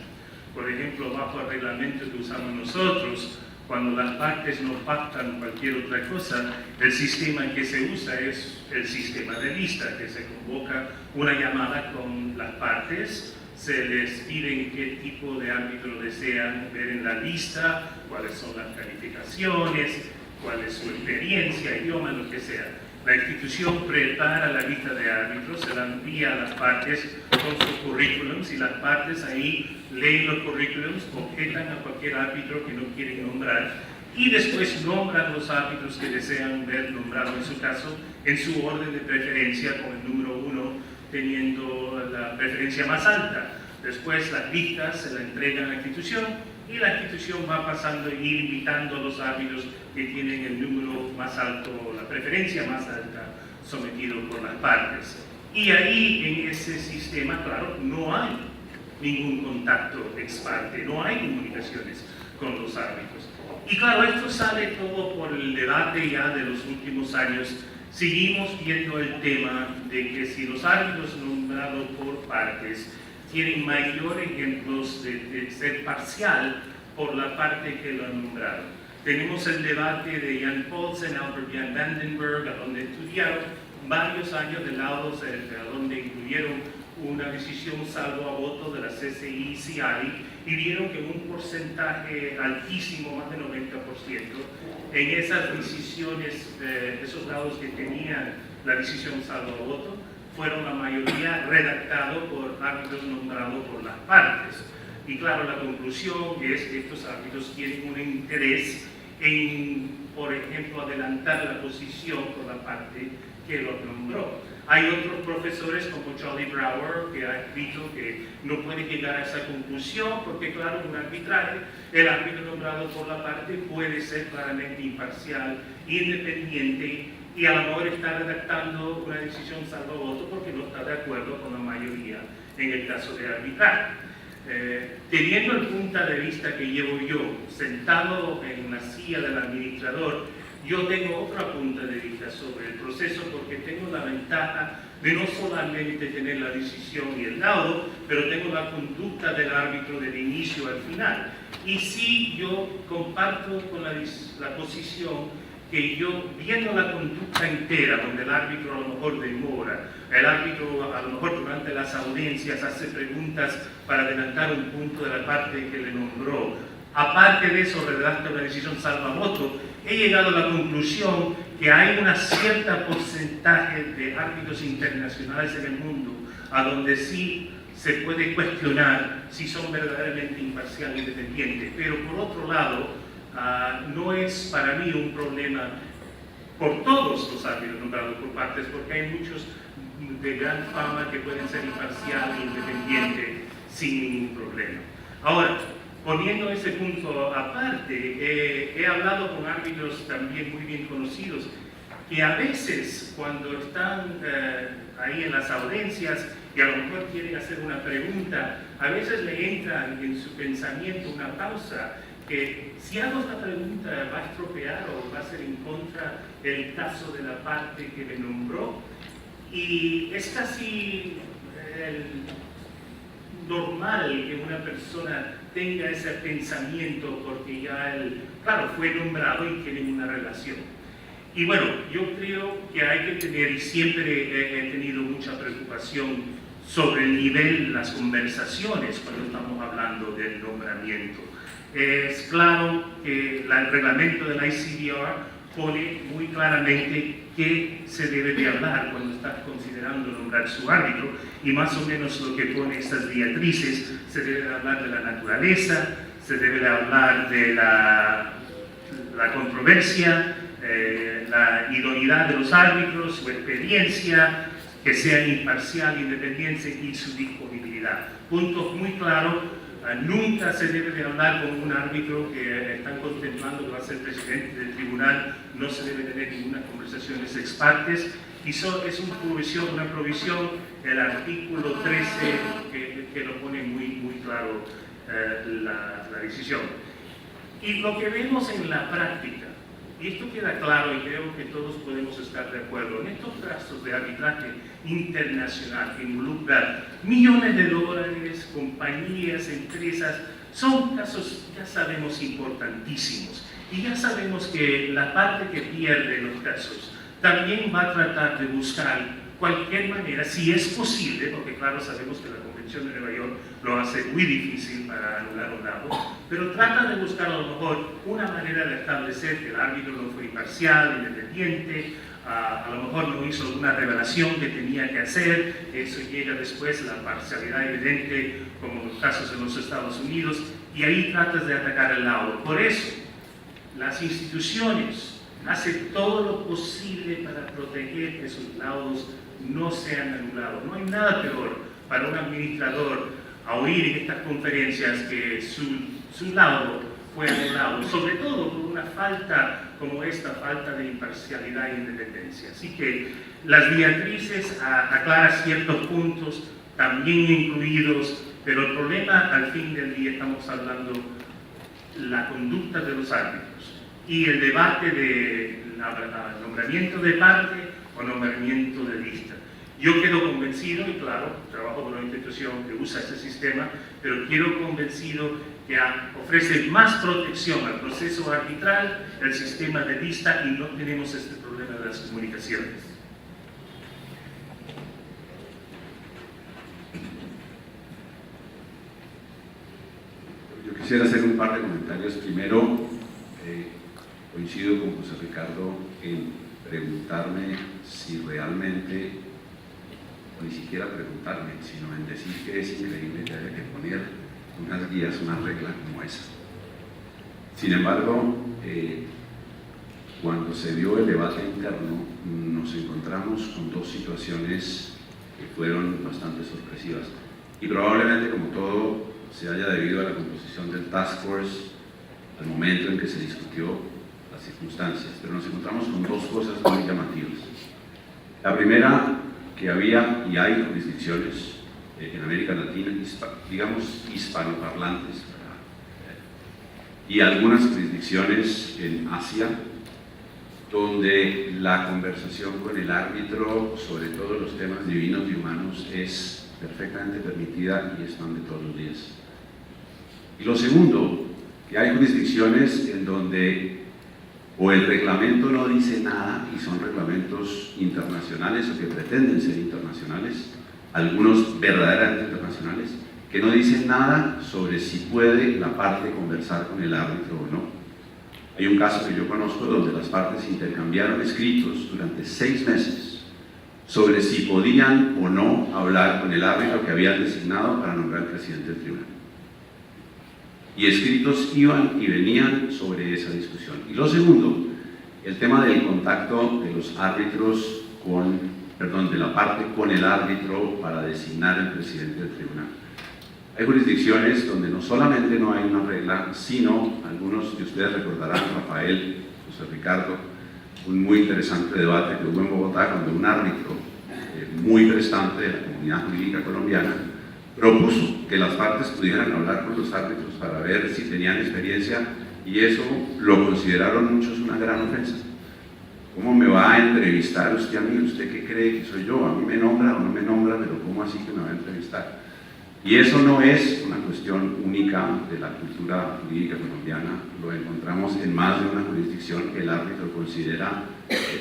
Por ejemplo, bajo el reglamento que usamos nosotros, cuando las partes no pactan cualquier otra cosa, el sistema que se usa es el sistema de lista, que se convoca una llamada con las partes, se les pide qué tipo de árbitro desean ver en la lista, cuáles son las calificaciones, cuál es su experiencia, idioma, lo que sea. La institución prepara la lista de árbitros, se la envía a las partes con sus currículums, y las partes ahí leen los currículums, objetan a cualquier árbitro que no quieren nombrar, y después nombran los árbitros que desean ver nombrados, en su caso, en su orden de preferencia, con el número 1 teniendo la preferencia más alta. Después las listas se las entregan a la institución, y la institución va pasando y ir invitando a los árbitros que tienen el número más alto, la preferencia más alta, sometido por las partes. Y ahí, en ese sistema, claro, no hay ningún contacto ex parte, no hay comunicaciones con los árbitros. Y claro, esto sale todo por el debate ya de los últimos años. Seguimos viendo el tema de que si los árbitros nombrados por partes tienen mayor ejemplos de ser parcial por la parte que lo han nombrado. Tenemos el debate de Jan Paulsen, Albert Jan Vandenberg, a donde estudiaron varios años de laudos, a donde incluyeron una decisión salvo a voto de la CCI y CIADI y vieron que un porcentaje altísimo, más del 90%, en esas decisiones, esos lados que tenían la decisión salvo a voto, fueron la mayoría redactados por árbitros nombrados por las partes. Y claro, la conclusión es que estos árbitros tienen un interés en, por ejemplo, adelantar la posición por la parte que los nombró. Hay otros profesores como Charlie Brower que ha escrito que no puede llegar a esa conclusión porque, claro, en un arbitraje, el árbitro nombrado por la parte puede ser claramente imparcial, independiente y a lo mejor está redactando una decisión salvo voto porque no está de acuerdo con la mayoría en el caso de arbitraje. Teniendo el punto de vista que llevo yo, sentado en la silla del administrador, yo tengo otro punto de vista sobre el proceso porque tengo la ventaja de no solamente tener la decisión y el laudo, pero tengo la conducta del árbitro del inicio al final. Y sí, yo comparto con la posición que yo, viendo la conducta entera, donde el árbitro a lo mejor demora, el árbitro a lo mejor durante las audiencias hace preguntas para adelantar un punto de la parte que le nombró, aparte de eso redacta una decisión salvo voto, he llegado a la conclusión que hay una cierta porcentaje de árbitros internacionales en el mundo a donde sí se puede cuestionar si son verdaderamente imparciales e independientes, pero por otro lado, no es para mí un problema por todos los árbitros nombrados por partes, porque hay muchos de gran fama que pueden ser imparciales e independientes sin ningún problema. Ahora, poniendo ese punto aparte, he hablado con árbitros también muy bien conocidos que a veces cuando están ahí en las audiencias y a lo mejor quieren hacer una pregunta, a veces le entra en su pensamiento una pausa que si hago esta pregunta va a estropear o va a ser en contra del caso de la parte que me nombró, y es casi normal que una persona tenga ese pensamiento porque ya él, claro, fue nombrado y tienen una relación. Y bueno, yo creo que hay que tener, y siempre he tenido mucha preocupación sobre el nivel de las conversaciones cuando estamos hablando del nombramiento. Es claro que el reglamento del ICDR pone muy claramente qué se debe de hablar cuando estás considerando nombrar su árbitro, y más o menos lo que pone estas directrices: se debe de hablar de la naturaleza, se debe de hablar de la controversia, la idoneidad de los árbitros, su experiencia, que sean imparcial, independiente y su disponibilidad. Puntos muy claros. Nunca se debe de hablar con un árbitro que están contemplando que va a ser presidente del tribunal, no se debe tener ninguna conversación ex partes, y eso es una provisión, el artículo 13 que lo pone muy claro la decisión. Y lo que vemos en la práctica, y esto queda claro y creo que todos podemos estar de acuerdo, en estos casos de arbitraje internacional que involucran millones de dólares, compañías, empresas, son casos, ya sabemos, importantísimos. Y ya sabemos que la parte que pierde los casos también va a tratar de buscar cualquier manera, si es posible, porque claro, sabemos que la Convención de Nueva York lo hace muy difícil para anular un lado, pero trata de buscar a lo mejor una manera de establecer que el árbitro no fue imparcial, independiente, a lo mejor no hizo alguna revelación que tenía que hacer, eso llega después la parcialidad evidente, como en los casos en los Estados Unidos, y ahí tratas de atacar el laudo. Por eso, las instituciones hacen todo lo posible para proteger que sus laudos no sean anulados. No hay nada peor para un administrador a oír en estas conferencias que su laudo fue anulado, sobre todo por una falta como esta, falta de imparcialidad e independencia. Así que las directrices aclaran ciertos puntos, también incluidos, pero el problema al fin del día estamos hablando de la conducta de los árbitros y el debate de nombramiento de parte o nombramiento de lista. Yo quedo convencido, y claro, trabajo con una institución que usa este sistema, pero quiero convencido que ofrece más protección al proceso arbitral, el sistema de lista, y no tenemos este problema de las comunicaciones. Quisiera hacer un par de comentarios. Primero, coincido con José Ricardo en preguntarme si realmente, o ni siquiera preguntarme, sino en decir que es increíble que haya que poner unas guías, una regla como esa. Sin embargo, cuando se dio el debate interno, nos encontramos con dos situaciones que fueron bastante sorpresivas. Y probablemente, como todo, se haya debido a la composición del Task Force, al momento en que se discutió las circunstancias. Pero nos encontramos con dos cosas muy llamativas. La primera, que había y hay jurisdicciones en América Latina, digamos hispanoparlantes, y algunas jurisdicciones en Asia, donde la conversación con el árbitro sobre todos los temas divinos y humanos es perfectamente permitida y es pan de todos los días. Y lo segundo, que hay jurisdicciones en donde o el reglamento no dice nada y son reglamentos internacionales o que pretenden ser internacionales, algunos verdaderamente internacionales, que no dicen nada sobre si puede la parte conversar con el árbitro o no. Hay un caso que yo conozco donde las partes intercambiaron escritos durante 6 meses sobre si podían o no hablar con el árbitro que habían designado para nombrar presidente del tribunal. Y escritos iban y venían sobre esa discusión. Y lo segundo, el tema del contacto de los árbitros de la parte con el árbitro para designar el presidente del tribunal. Hay jurisdicciones donde no solamente no hay una regla, sino, algunos de ustedes recordarán, Rafael, José Ricardo, un muy interesante debate que hubo en Bogotá cuando un árbitro muy prestante de la comunidad jurídica colombiana propuso que las partes pudieran hablar con los árbitros para ver si tenían experiencia, y eso lo consideraron muchos una gran ofensa. ¿Cómo me va a entrevistar usted a mí? ¿Usted qué cree que soy yo? A mí me nombra o no me nombra, pero ¿cómo así que me va a entrevistar? Y eso no es una cuestión única de la cultura jurídica colombiana, lo encontramos en más de una jurisdicción que el árbitro considera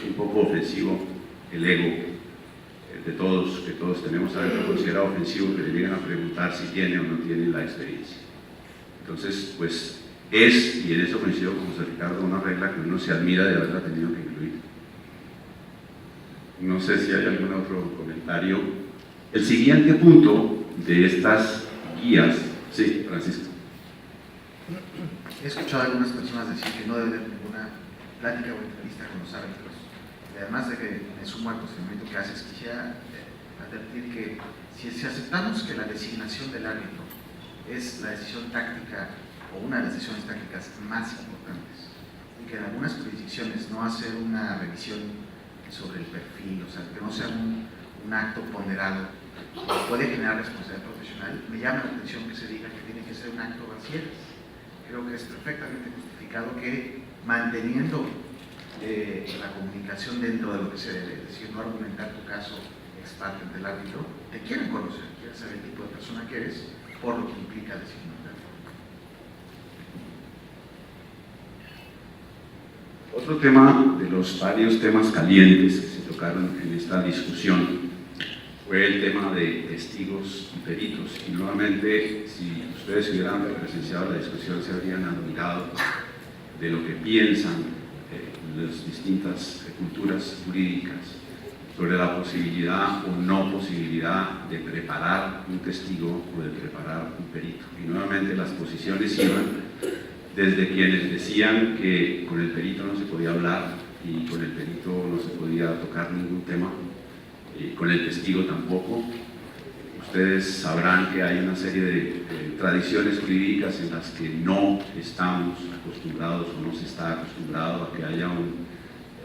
un poco ofensivo el ego de todos, que todos tenemos, a veces lo considera ofensivo que le lleguen a preguntar si tiene o no tiene la experiencia. Entonces, pues es, y en eso coincido con José Ricardo, una regla que uno se admira de haberla tenido que incluir. No sé si hay algún otro comentario. El siguiente punto de estas guías, sí, Francisco. He escuchado a algunas personas decir que no debe haber ninguna plática o entrevista con los árbitros. Y además de que me sumo al cuestionamiento que haces, quisiera advertir que si aceptamos que la designación del árbitro es la decisión táctica o una de las decisiones tácticas más importantes, y que en algunas jurisdicciones no hacer una revisión sobre el perfil, o sea, que no sea un acto ponderado, puede generar responsabilidad profesional, me llama la atención que se diga que tiene que ser un acto vacío. Creo que es perfectamente justificado que, manteniendo la comunicación dentro de lo que se debe, es decir, no argumentar tu caso ex parte del árbitro, te quieren conocer, quieren saber el tipo de persona que eres, por lo que implica designar. Otro tema de los varios temas calientes que se tocaron en esta discusión fue el tema de testigos y peritos. Y nuevamente, si ustedes hubieran presenciado la discusión, se habrían admirado de lo que piensan las distintas culturas jurídicas sobre la posibilidad o no posibilidad de preparar un testigo o de preparar un perito. Y nuevamente las posiciones iban desde quienes decían que con el perito no se podía hablar y con el perito no se podía tocar ningún tema, con el testigo tampoco. Ustedes sabrán que hay una serie de tradiciones jurídicas en las que no estamos acostumbrados o no se está acostumbrado a que haya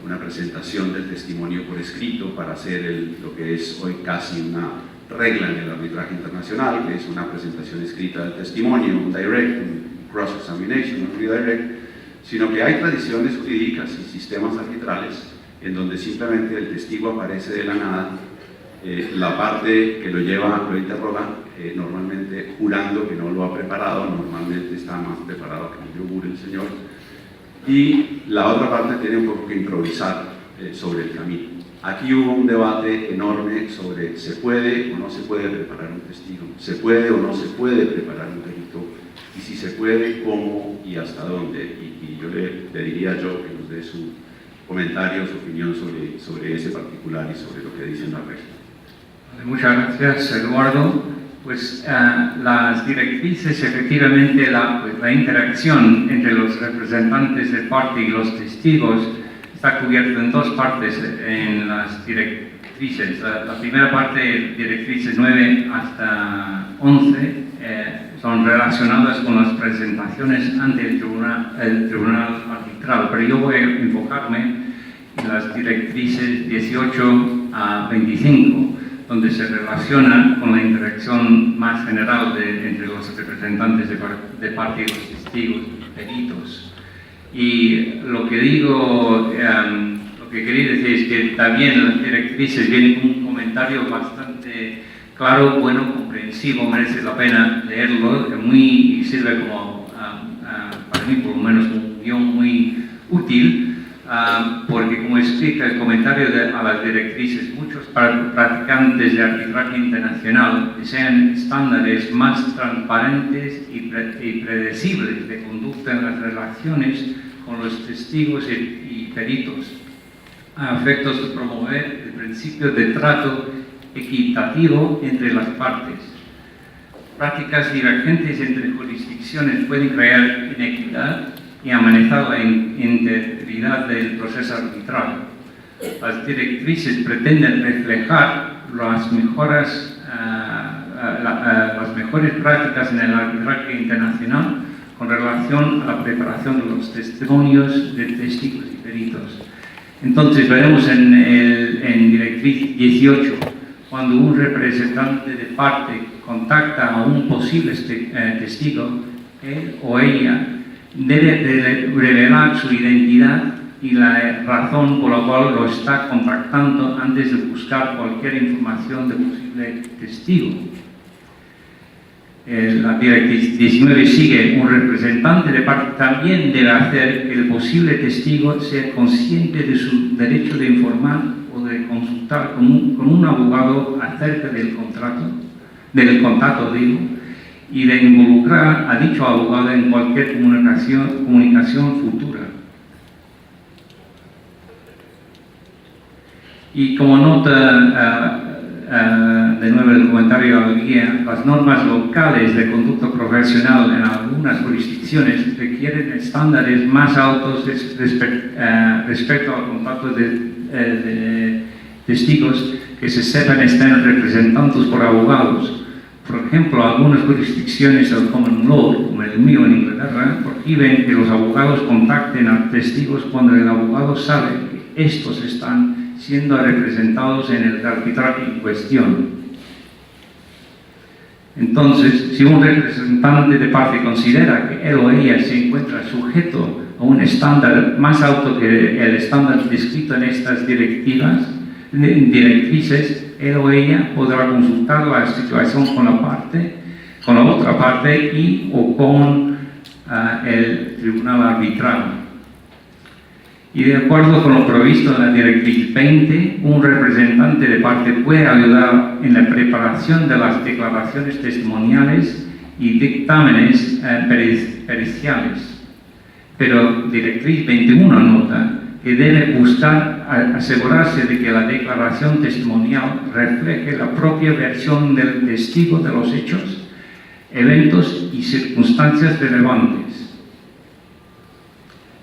una presentación del testimonio por escrito para hacer lo que es hoy casi una regla en el arbitraje internacional, que es una presentación escrita del testimonio, un direct, un cross-examination, un redirect, sino que hay tradiciones jurídicas y sistemas arbitrales en donde simplemente el testigo aparece de la nada, la parte que lo lleva, lo interroga, normalmente jurando que no lo ha preparado, normalmente está más preparado que el yogur el señor, y la otra parte tiene un poco que improvisar sobre el camino. Aquí hubo un debate enorme sobre ¿se puede o no se puede preparar un testigo? ¿Se puede o no se puede preparar un perito? y si se puede, cómo y hasta dónde. Y yo le pediría a Joe que nos dé su comentario, su opinión sobre ese particular y sobre lo que dicen las reglas. Muchas gracias, Eduardo. Pues las directrices, efectivamente, la interacción entre los representantes de parte y los testigos está cubierta en dos partes en las directrices. La primera parte, directrices 9 hasta 11, son relacionadas con las presentaciones ante el tribunal arbitral, pero yo voy a enfocarme en las directrices 18 a 25, donde se relaciona con la interacción más general entre los representantes de parte y los testigos y peritos. Y lo que digo, lo que quería decir es que también las directrices vienen con un comentario bastante claro, bueno, comprensivo, merece la pena leerlo, y sirve como, para mí por lo menos, un guión muy útil. Porque, como explica el comentario a las directrices, muchos practicantes de arbitraje internacional desean estándares más transparentes y predecibles de conducta en las relaciones con los testigos y peritos, a efectos de promover el principio de trato equitativo entre las partes. Prácticas divergentes entre jurisdicciones pueden crear inequidad y amenazar la integridad del proceso arbitral. Las directrices pretenden reflejar las mejores prácticas en el arbitraje internacional con relación a la preparación de los testimonios de testigos y peritos. Entonces, veremos en directriz 18, cuando un representante de parte contacta a un posible testigo, él o ella debe revelar su identidad y la razón por la cual lo está contactando antes de buscar cualquier información de posible testigo. La directriz 19 sigue: un representante de parte también debe hacer que el posible testigo sea consciente de su derecho de informar o de consultar con un abogado acerca del contacto y de involucrar a dicho abogado en cualquier comunicación futura. Y como nota de nuevo el comentario a la guía, las normas locales de conducta profesional en algunas jurisdicciones requieren estándares más altos respecto al contacto de testigos que se sepan estén representados por abogados. Por ejemplo, algunas jurisdicciones del common law, como el mío en Inglaterra, prohíben que los abogados contacten a testigos cuando el abogado sabe que estos están siendo representados en el arbitraje en cuestión. Entonces, si un representante de parte considera que él o ella se encuentra sujeto a un estándar más alto que el estándar descrito en estas directrices, él o ella podrá consultar la situación con la otra parte o con el tribunal arbitral. Y de acuerdo con lo previsto en la directriz 20, un representante de parte puede ayudar en la preparación de las declaraciones testimoniales y dictámenes periciales. Pero directriz 21 nota que debe buscar asegurarse de que la declaración testimonial refleje la propia versión del testigo de los hechos, eventos y circunstancias relevantes,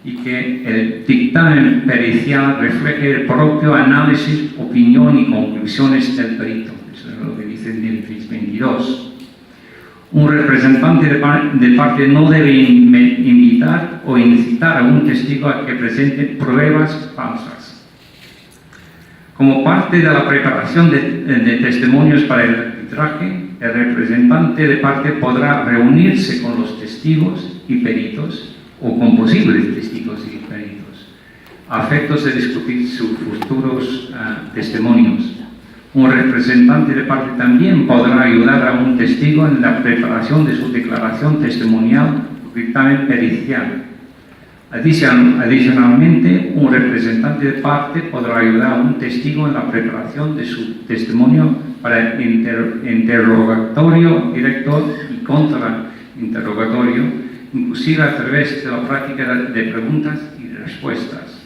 y que el dictamen pericial refleje el propio análisis, opinión y conclusiones del perito. Eso es lo que dice en directriz 22. Un representante de parte no debe invitar o incitar a un testigo a que presente pruebas falsas. Como parte de la preparación de testimonios para el arbitraje, el representante de parte podrá reunirse con los testigos y peritos o con posibles testigos y peritos, a efectos de discutir sus futuros testimonios. Un representante de parte también podrá ayudar a un testigo en la preparación de su declaración testimonial o dictamen pericial. Adicionalmente, un representante de parte podrá ayudar a un testigo en la preparación de su testimonio para el interrogatorio directo y interrogatorio, inclusive a través de la práctica de preguntas y respuestas.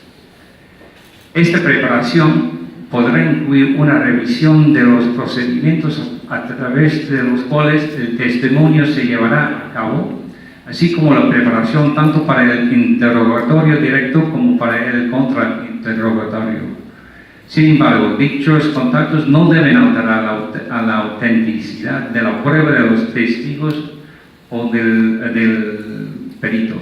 Esta preparación podrá incluir una revisión de los procedimientos a través de los cuales el testimonio se llevará a cabo, así como la preparación tanto para el interrogatorio directo como para el contrainterrogatorio. Sin embargo, dichos contactos no deben alterar la autenticidad de la prueba de los testigos o del perito,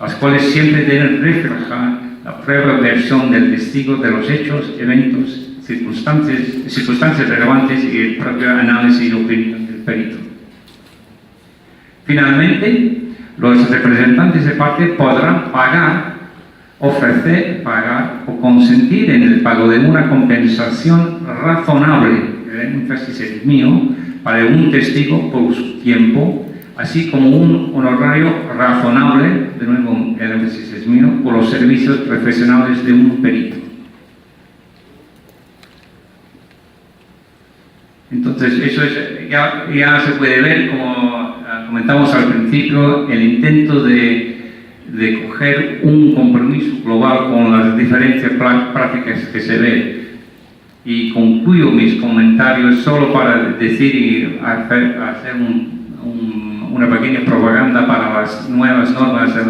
las cuales siempre deben reflejar la prueba versión del testigo de los hechos, eventos, circunstancias relevantes y el propio análisis y opinión del perito. Finalmente, los representantes de parte podrán ofrecer o consentir en el pago de una compensación razonable, el énfasis es mío, para un testigo por su tiempo, así como un honorario razonable, de nuevo el énfasis es mío, por los servicios profesionales de un perito. Entonces, eso es, ya se puede ver, como comentamos al principio, el intento de coger un compromiso global con las diferentes prácticas que se ven. Y concluyo mis comentarios solo para decir y hacer una pequeña propaganda para las nuevas normas de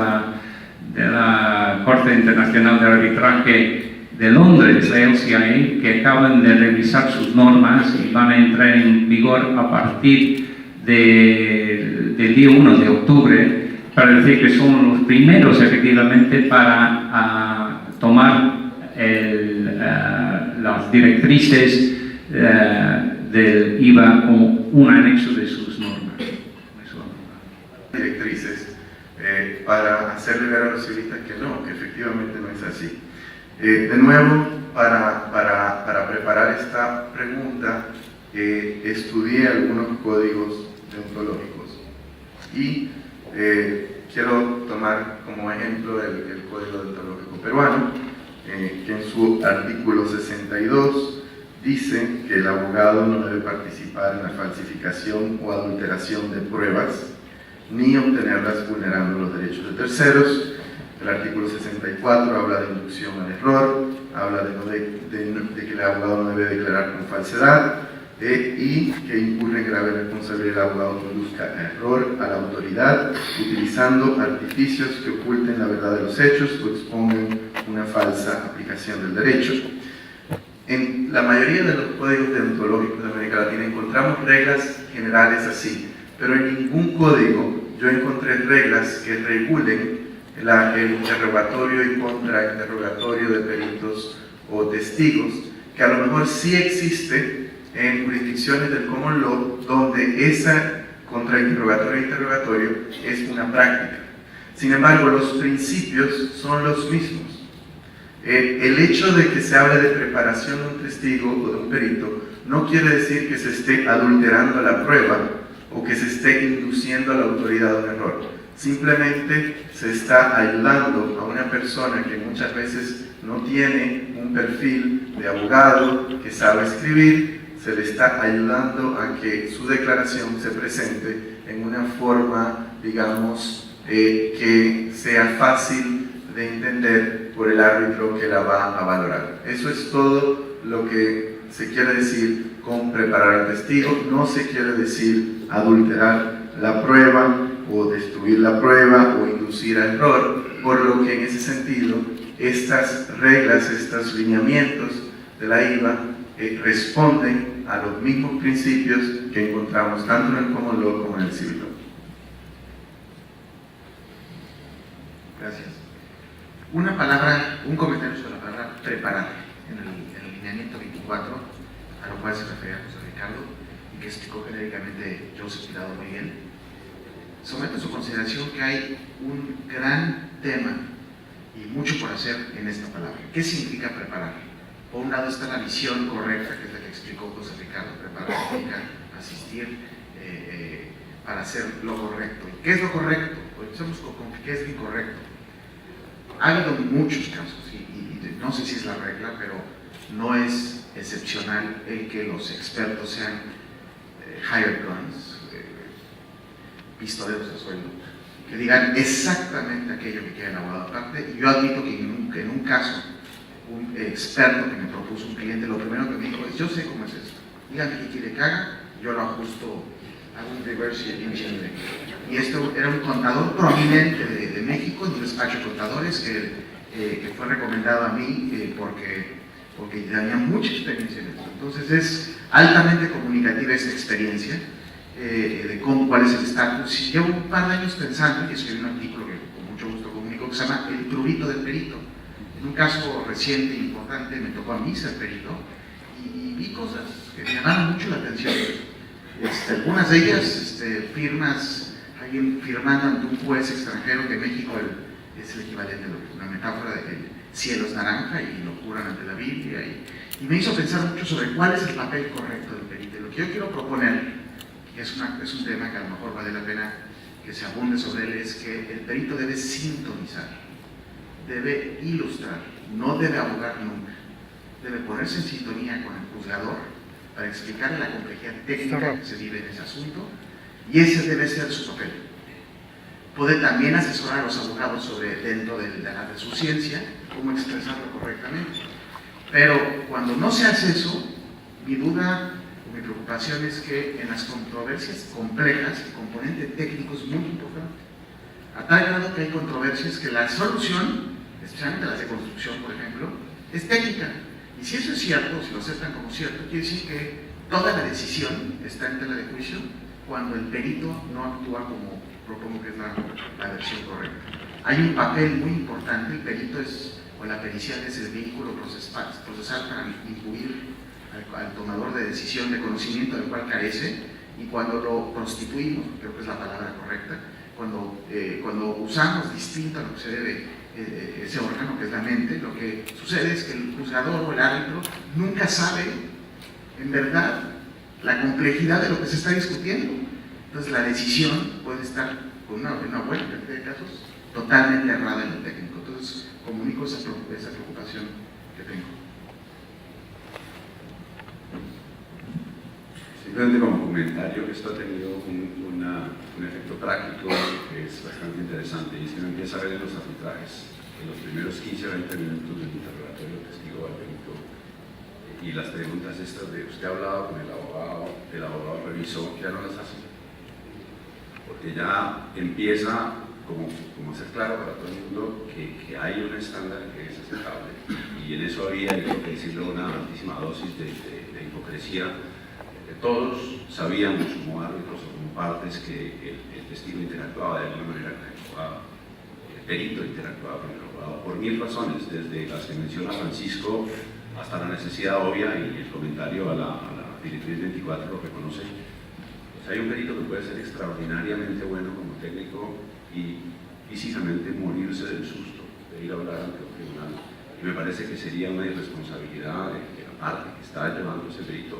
la Corte Internacional de Arbitraje de Londres, la LCIA, que acaban de revisar sus normas y van a entrar en vigor a partir del día 1 de octubre, para decir que son los primeros efectivamente para tomar las directrices del IVA como un anexo de sus normas. Directrices para hacerle ver a los civilistas que no, que efectivamente no es así. De nuevo, para preparar esta pregunta, estudié algunos códigos deontológicos y quiero tomar como ejemplo el Código Deontológico peruano, que en su artículo 62 dice que el abogado no debe participar en la falsificación o adulteración de pruebas, ni obtenerlas vulnerando los derechos de terceros. El artículo 64 habla de inducción al error, habla de que el abogado no debe declarar con falsedad y que incurre en grave responsabilidad el abogado que induzca error a la autoridad utilizando artificios que oculten la verdad de los hechos o expongan una falsa aplicación del derecho. En la mayoría de los códigos deontológicos de América Latina encontramos reglas generales así, pero en ningún código yo encontré reglas que regulen el interrogatorio y contrainterrogatorio de peritos o testigos, que a lo mejor sí existe en jurisdicciones del common law donde esa contrainterrogatorio e interrogatorio es una práctica. Sin embargo, los principios son los mismos. El hecho de que se hable de preparación de un testigo o de un perito no quiere decir que se esté adulterando la prueba o que se esté induciendo a la autoridad a un error. Simplemente se está ayudando a una persona que muchas veces no tiene un perfil de abogado, que sabe escribir, se le está ayudando a que su declaración se presente en una forma, digamos, que sea fácil de entender por el árbitro que la va a valorar. Eso es todo lo que se quiere decir con preparar al testigo. No se quiere decir adulterar la prueba o destruir la prueba o inducir a error, por lo que en ese sentido estas reglas, estos lineamientos de la IVA responden a los mismos principios que encontramos tanto en el common law como en el civil law. Gracias. Un comentario sobre la palabra preparar en el lineamiento 24, a lo cual se refería José Ricardo y que explicó genéricamente Joseph Tirado muy bien. Someto a su consideración que hay un gran tema y mucho por hacer en esta palabra. ¿Qué significa preparar? Por un lado está la visión correcta, que es la que explicó José Ricardo. Preparar significa asistir para hacer lo correcto. ¿Y qué es lo correcto? Pues empecemos con qué es lo incorrecto. Ha habido muchos casos, y no sé si es la regla, pero no es excepcional el que los expertos sean hired guns, pistoleros a sueldo, que digan exactamente aquello que quiere el abogado aparte. Y yo admito que en un caso, un experto que me propuso un cliente, lo primero que me dijo es: yo sé cómo es esto, dígame qué quiere que haga, yo lo ajusto, hago un reverse engineering. Y esto era un contador prominente de México, en un despacho de contadores que fue recomendado a mí porque tenía mucha experiencia en esto. Entonces es altamente comunicativa esta experiencia de cuál es el estatus. Llevo un par de años pensando, y escribí un artículo que con mucho gusto comunico, que se llama El prurito del perito. En un caso reciente e importante me tocó a mí ser perito y vi cosas que me llamaron mucho la atención. Algunas de ellas, firmas, alguien firmando ante un juez extranjero, que en México es el equivalente a una metáfora de que el cielo es naranja y lo juran ante la Biblia, y me hizo pensar mucho sobre cuál es el papel correcto del perito. Lo que yo quiero proponer, que es un tema que a lo mejor vale la pena que se abunde sobre él, es que el perito debe sintonizar, debe ilustrar, no debe abogar nunca, debe ponerse en sintonía con el juzgador para explicarle la complejidad técnica que se vive en ese asunto, y ese debe ser su papel. Puede también asesorar a los abogados sobre, dentro de su ciencia, cómo expresarlo correctamente. Pero cuando no se hace eso, mi duda o mi preocupación es que en las controversias complejas el componente técnico es muy importante. A tal grado que hay controversias que la solución, especialmente las de construcción, por ejemplo, es técnica. Y si eso es cierto, si lo aceptan como cierto, quiere decir que toda la decisión está en tela de juicio cuando el perito no actúa como propongo que es la versión correcta. Hay un papel muy importante, el perito o la pericial es el vehículo procesal para incluir al tomador de decisión de conocimiento del cual carece, y cuando lo prostituimos, creo que es la palabra correcta, cuando usamos distinto a lo que se debe ese órgano que es la mente, lo que sucede es que el juzgador o el árbitro nunca sabe en verdad la complejidad de lo que se está discutiendo. Entonces la decisión puede estar, con una buena cantidad de casos, totalmente errada en lo técnico. Entonces comunico esa preocupación que tengo. Simplemente como comentario, esto ha tenido un efecto práctico que es bastante interesante, y es que uno empieza a ver en los arbitrajes, en los primeros 15 o 20 minutos del interrogatorio testigo al perito, y las preguntas estas de usted ha hablado con el abogado revisó, ya no las hace, porque ya empieza como a ser claro para todo el mundo que hay un estándar que es aceptable, y en eso había, hay que decirlo, una altísima dosis de hipocresía. Todos sabíamos como árbitros o como partes que el testigo interactuaba de alguna manera con el abogado, el perito interactuaba con el abogado, por 1000 razones, desde las que menciona Francisco hasta la necesidad obvia, y el comentario a la directriz 24 lo reconoce. Pues hay un perito que puede ser extraordinariamente bueno como técnico y físicamente morirse del susto de ir a hablar ante un tribunal, y me parece que sería una irresponsabilidad de la parte que está llevando ese perito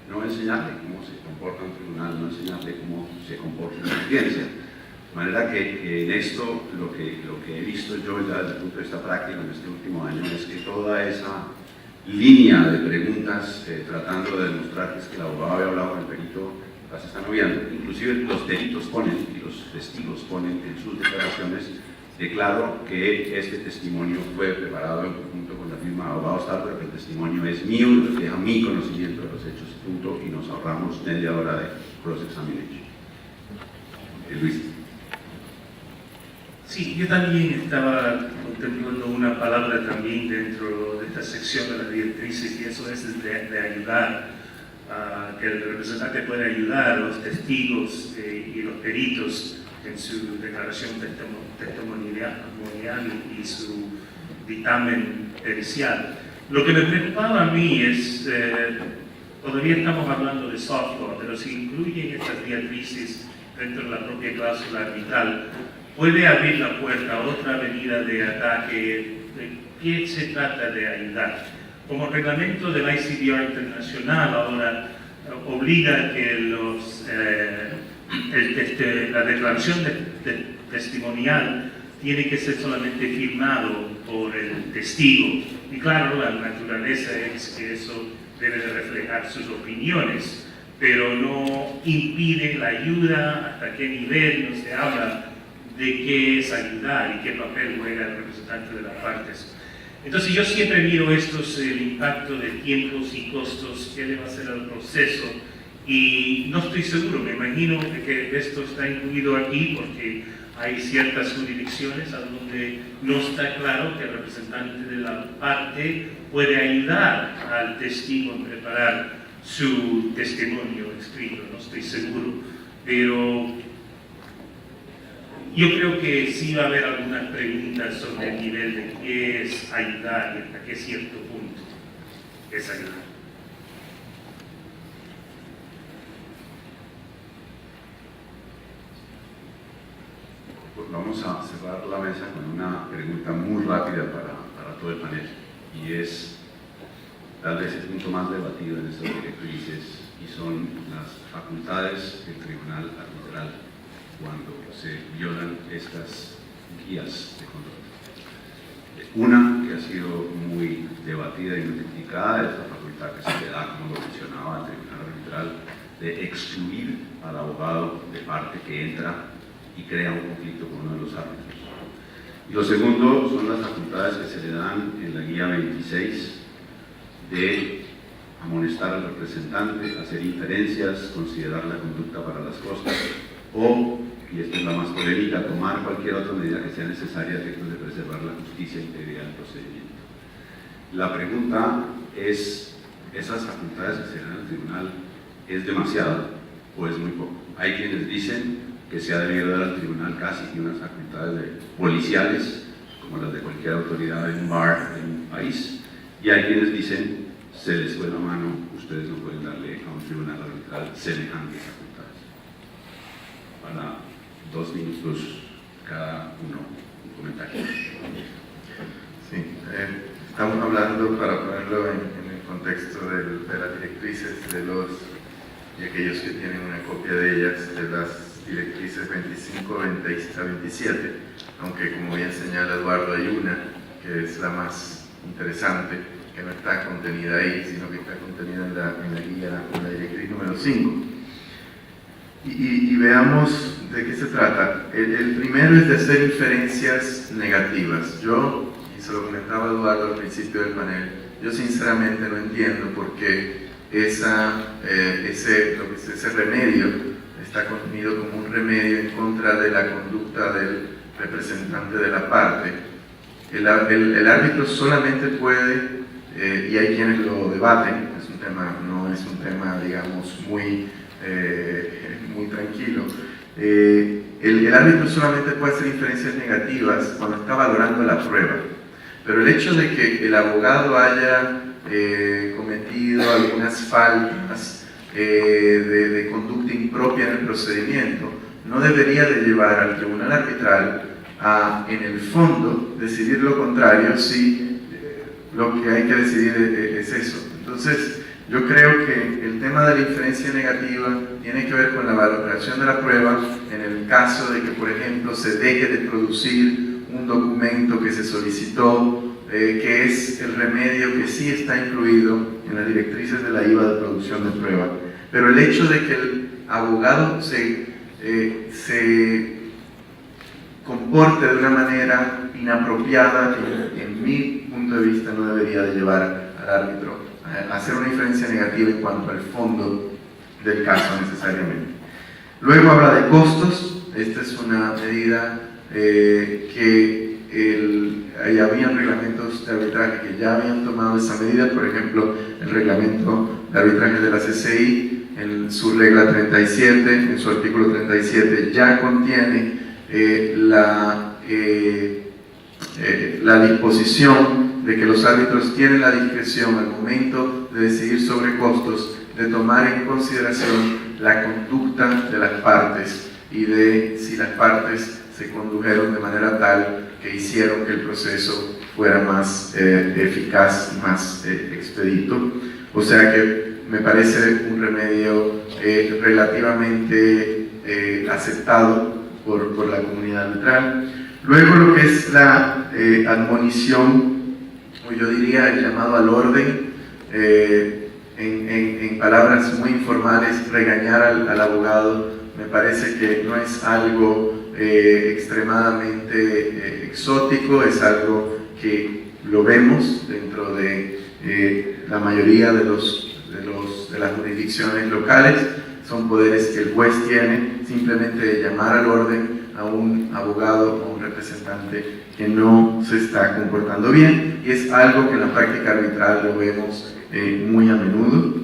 no enseñarle cómo se comporta un tribunal, no enseñarle cómo se comporta una audiencia. De manera que en esto lo que he visto yo ya desde el punto de vista práctico en este último año es que toda esa línea de preguntas tratando de demostrar que es que el abogado había hablado con el perito, las están obviando. Inclusive los peritos ponen y los testigos ponen en sus declaraciones de claro que este testimonio fue preparado en conjunto con la firma de abogados tal, pero que el testimonio es mío y refleja mi conocimiento de los hechos, punto, y nos ahorramos media hora de cross-examination. Luis. Sí, yo también estaba contemplando una palabra también dentro de esta sección de las directrices, y eso es de ayudar, que el representante pueda ayudar a los testigos y los peritos en su declaración testimonial y su dictamen pericial. Lo que me preocupaba a mí es, todavía estamos hablando de soft law, pero si incluyen estas directrices dentro de la propia cláusula arbitral, puede abrir la puerta a otra avenida de ataque. ¿De qué se trata de ayudar? Como reglamento del ICDR internacional ahora obliga que la declaración testimonial tiene que ser solamente firmado por el testigo. Y claro, la naturaleza es que eso debe de reflejar sus opiniones, pero no impide la ayuda, hasta qué nivel no se habla de qué es ayudar y qué papel juega el representante de las partes. Entonces yo siempre miro estos, el impacto de tiempos y costos, qué le va a hacer al proceso, y no estoy seguro, me imagino que esto está incluido aquí porque hay ciertas jurisdicciones a donde no está claro que el representante de la parte puede ayudar al testigo en preparar su testimonio escrito, no estoy seguro, pero yo creo que sí va a haber algunas preguntas sobre el nivel de qué es ayudar y hasta qué cierto punto es ayudar. Pues vamos a cerrar la mesa con una pregunta muy rápida para todo el panel, y es tal vez el punto más debatido en estas directrices, y son las facultades del tribunal arbitral cuando se violan estas guías de conducta. Una que ha sido muy debatida y multiplicada es la facultad que se le da, como lo mencionaba, al tribunal arbitral, de excluir al abogado de parte que entra y crea un conflicto con uno de los árbitros. Y lo segundo son las facultades que se le dan en la guía 26 de amonestar al representante, hacer inferencias, considerar la conducta para las costas o, y esta es la más polémica, tomar cualquier otra medida que sea necesaria a efectos de preservar la justicia e integridad del procedimiento. La pregunta es, ¿esas facultades que se dan al tribunal es demasiado o es muy poco? Hay quienes dicen que se ha debido dar al tribunal casi que unas facultades policiales, como las de cualquier autoridad en un bar en un país, y hay quienes dicen, se les fue la mano, ustedes no pueden darle a un tribunal arbitral semejantes facultades. Para 2 minutos cada uno, un comentario. Sí, estamos hablando, para ponerlo en el contexto de las directrices y aquellos que tienen una copia de ellas, de las directrices 25, 26 a 27, aunque como bien señala Eduardo hay una que es la más interesante, que no está contenida ahí, sino que está contenida en la guía, en la directriz número 5. Y veamos de qué se trata. El primero es de hacer inferencias negativas. Yo, y se lo comentaba Eduardo al principio del panel, yo sinceramente no entiendo por qué ese remedio está contenido como un remedio en contra de la conducta del representante de la parte. El árbitro solamente puede, y hay quienes lo debaten, no es un tema, digamos, muy tranquilo. El árbitro solamente puede hacer inferencias negativas cuando está valorando la prueba, pero el hecho de que el abogado haya cometido algunas faltas de conducta impropia en el procedimiento no debería de llevar al tribunal arbitral a, en el fondo, decidir lo contrario si lo que hay que decidir es eso. Entonces, yo creo que el tema de la inferencia negativa tiene que ver con la valoración de la prueba en el caso de que, por ejemplo, se deje de producir un documento que se solicitó, que es el remedio que sí está incluido en las directrices de la IVA de producción de prueba. Pero el hecho de que el abogado se comporte de una manera inapropiada, en mi punto de vista, no debería de llevar al árbitro a hacer una inferencia negativa en cuanto al fondo del caso necesariamente. Luego habla de costos. Esta es una medida que habían reglamentos de arbitraje que ya habían tomado esa medida. Por ejemplo, el reglamento de arbitraje de la CCI, en su regla 37, en su artículo 37, ya contiene la disposición de que los árbitros tienen la discreción al momento de decidir sobre costos, de tomar en consideración la conducta de las partes y de si las partes se condujeron de manera tal que hicieron que el proceso fuera más eficaz, más expedito. O sea que me parece un remedio relativamente aceptado por la comunidad arbitral. Luego lo que es la admonición, o yo diría el llamado al orden, en palabras muy informales, regañar al abogado me parece que no es algo extremadamente exótico, es algo que lo vemos dentro de la mayoría de las jurisdicciones locales. Son poderes que el juez tiene, simplemente de llamar al orden a un abogado o un representante que no se está comportando bien, y es algo que en la práctica arbitral lo vemos muy a menudo.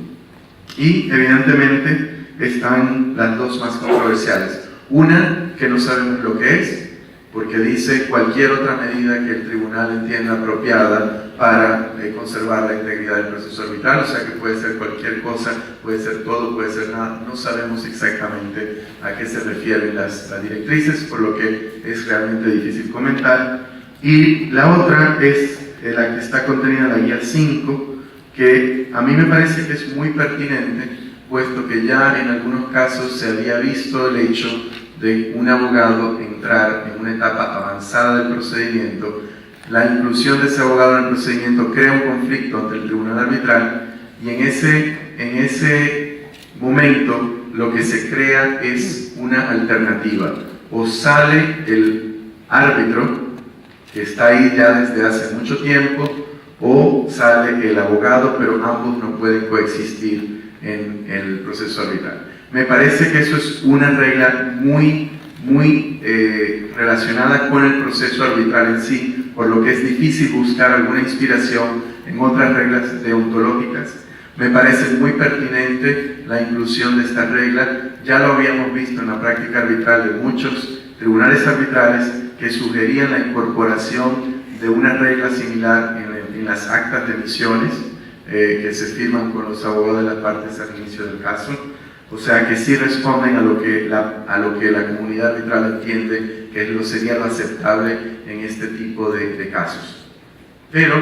Y evidentemente están las dos más controversiales. Una, que no sabemos lo que es, porque dice cualquier otra medida que el tribunal entienda apropiada para conservar la integridad del proceso arbitral, o sea que puede ser cualquier cosa, puede ser todo, puede ser nada, no sabemos exactamente a qué se refieren las directrices, por lo que es realmente difícil comentar. Y la otra es la que está contenida en la guía 5, que a mí me parece que es muy pertinente, puesto que ya en algunos casos se había visto el hecho de un abogado entrar en una etapa avanzada del procedimiento. La inclusión de ese abogado en el procedimiento crea un conflicto ante el tribunal arbitral, y en ese momento lo que se crea es una alternativa: o sale el árbitro, que está ahí ya desde hace mucho tiempo, o sale el abogado, pero ambos no pueden coexistir en el proceso arbitral. Me parece que eso es una regla muy relacionada con el proceso arbitral en sí, por lo que es difícil buscar alguna inspiración en otras reglas deontológicas. Me parece muy pertinente la inclusión de esta regla. Ya lo habíamos visto en la práctica arbitral de muchos tribunales arbitrales que sugerían la incorporación de una regla similar en las actas de misiones que se firman con los abogados de las partes al inicio del caso. O sea que sí responden a lo que la comunidad arbitral entiende que sería lo aceptable en este tipo de casos. Pero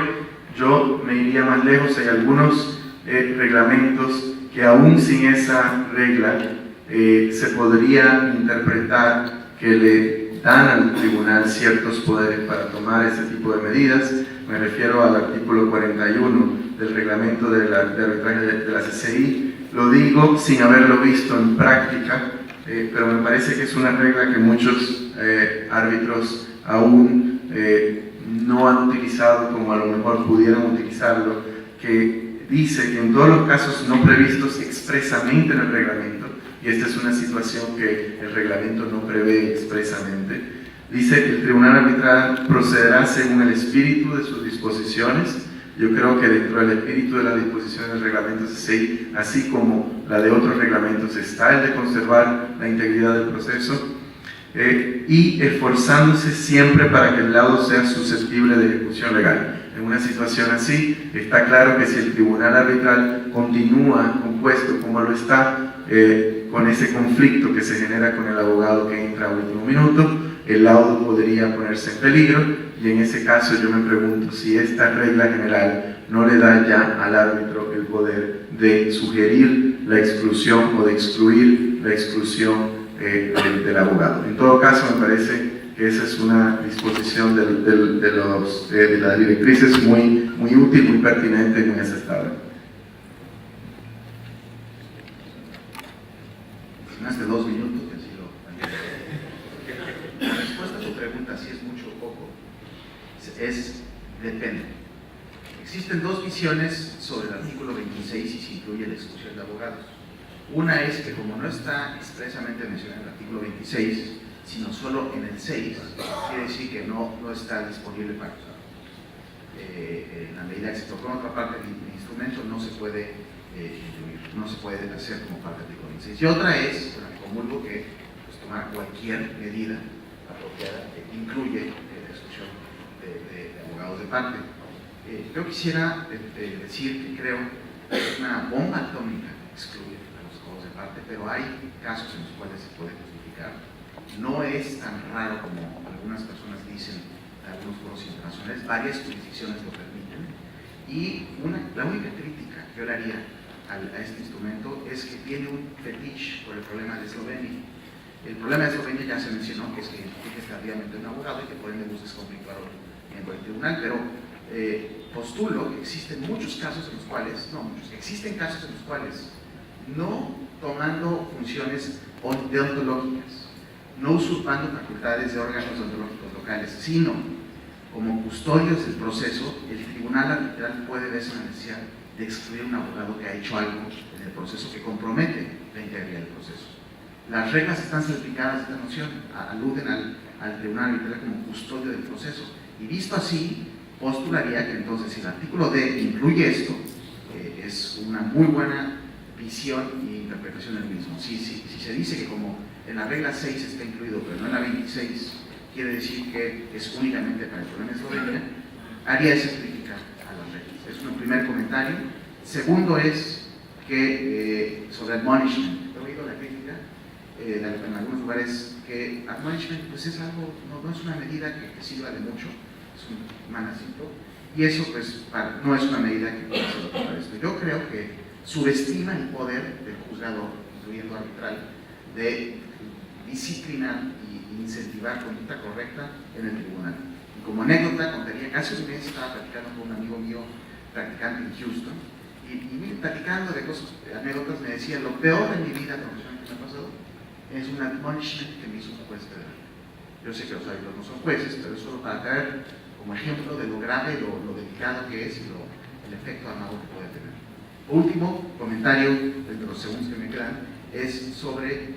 yo me iría más lejos. Hay algunos reglamentos que aún sin esa regla se podría interpretar que le dan al tribunal ciertos poderes para tomar ese tipo de medidas. Me refiero al artículo 41 del reglamento de arbitraje de la CCI. Lo digo sin haberlo visto en práctica, pero me parece que es una regla que muchos árbitros aún no han utilizado como a lo mejor pudieran utilizarlo, que dice que en todos los casos no previstos expresamente en el reglamento, y esta es una situación que el reglamento no prevé expresamente, dice que el tribunal arbitral procederá según el espíritu de sus disposiciones. Yo creo que dentro del espíritu de las disposiciones del reglamento CCI, así como la de otros reglamentos, está el de conservar la integridad del proceso, y esforzándose siempre para que el laudo sea susceptible de ejecución legal. En una situación así, está claro que si el tribunal arbitral continúa compuesto como lo está, con ese conflicto que se genera con el abogado que entra a último minuto, el laudo podría ponerse en peligro, y en ese caso yo me pregunto si esta regla general no le da ya al árbitro el poder de sugerir la exclusión o de excluir la exclusión del abogado. En todo caso, me parece que esa es una disposición de las directrices muy útil, muy pertinente y muy aceptable. Más de 2 minutos, que así lo... La respuesta a tu pregunta, si es mucho o poco, depende. Existen dos visiones sobre el artículo 26 y si incluye la exclusión de abogados. Una es que como no está expresamente mencionado en el artículo 26, sino solo en el 6, quiere decir que no está disponible para usar. En la medida que se tocó en otra parte del instrumento, no se puede incluir, no se puede hacer como parte del artículo 26. Y otra es, bueno, comulgo que tomar cualquier medida apropiada que incluye la exclusión de abogados de parte. Yo quisiera decir que creo que es una bomba atómica excluir a los abogados de parte, pero hay casos en los cuales se puede justificar. No es tan raro como algunas personas dicen en algunos foros internacionales, varias jurisdicciones lo permiten. Y la única crítica que yo le haría a este instrumento es que tiene un fetiche por el problema de Eslovenia. El problema de Eslovenia ya se mencionó, que es que identifique tardíamente un abogado y que por ende busques conflictuar a otro miembro del tribunal, pero postulo que existen muchos casos en los cuales, existen casos en los cuales, no tomando funciones deontológicas, no usurpando facultades de órganos deontológicos locales, sino como custodios del proceso, el tribunal arbitral puede verse en la necesidad de excluir a un abogado que ha hecho algo en el proceso que compromete la integridad del proceso. Las reglas están salpicadas de esta noción, aluden al tribunal arbitral como custodio del proceso, y visto así, postularía que entonces si el artículo D incluye esto, es una muy buena visión e interpretación del mismo. Si se dice que como en la regla 6 está incluido, pero no en la 26, quiere decir que es únicamente para el problema de Eslovenia, haría esa crítica a las reglas. Es un primer comentario. Segundo es que sobre admonishment, he oído la crítica en algunos lugares que admonishment pues es algo, no es una medida que sirva de mucho, es un manacito, y eso pues no es una medida que pueda ser para esto. Yo creo que subestima el poder del juzgador, incluyendo arbitral, de disciplinar y incentivar conducta correcta en el tribunal. Y como anécdota, contaría, hace un mes estaba platicando con un amigo mío practicante en Houston, y platicando de cosas, anécdotas, me decía, lo peor de mi vida profesional que me ha pasado es un admonishment que me hizo un juez federal. Yo sé que los árbitros no son jueces, pero es solo para traer como ejemplo de lo grave, lo delicado que es y el efecto amado que puede tener. Último comentario, de los segundos que me quedan, es sobre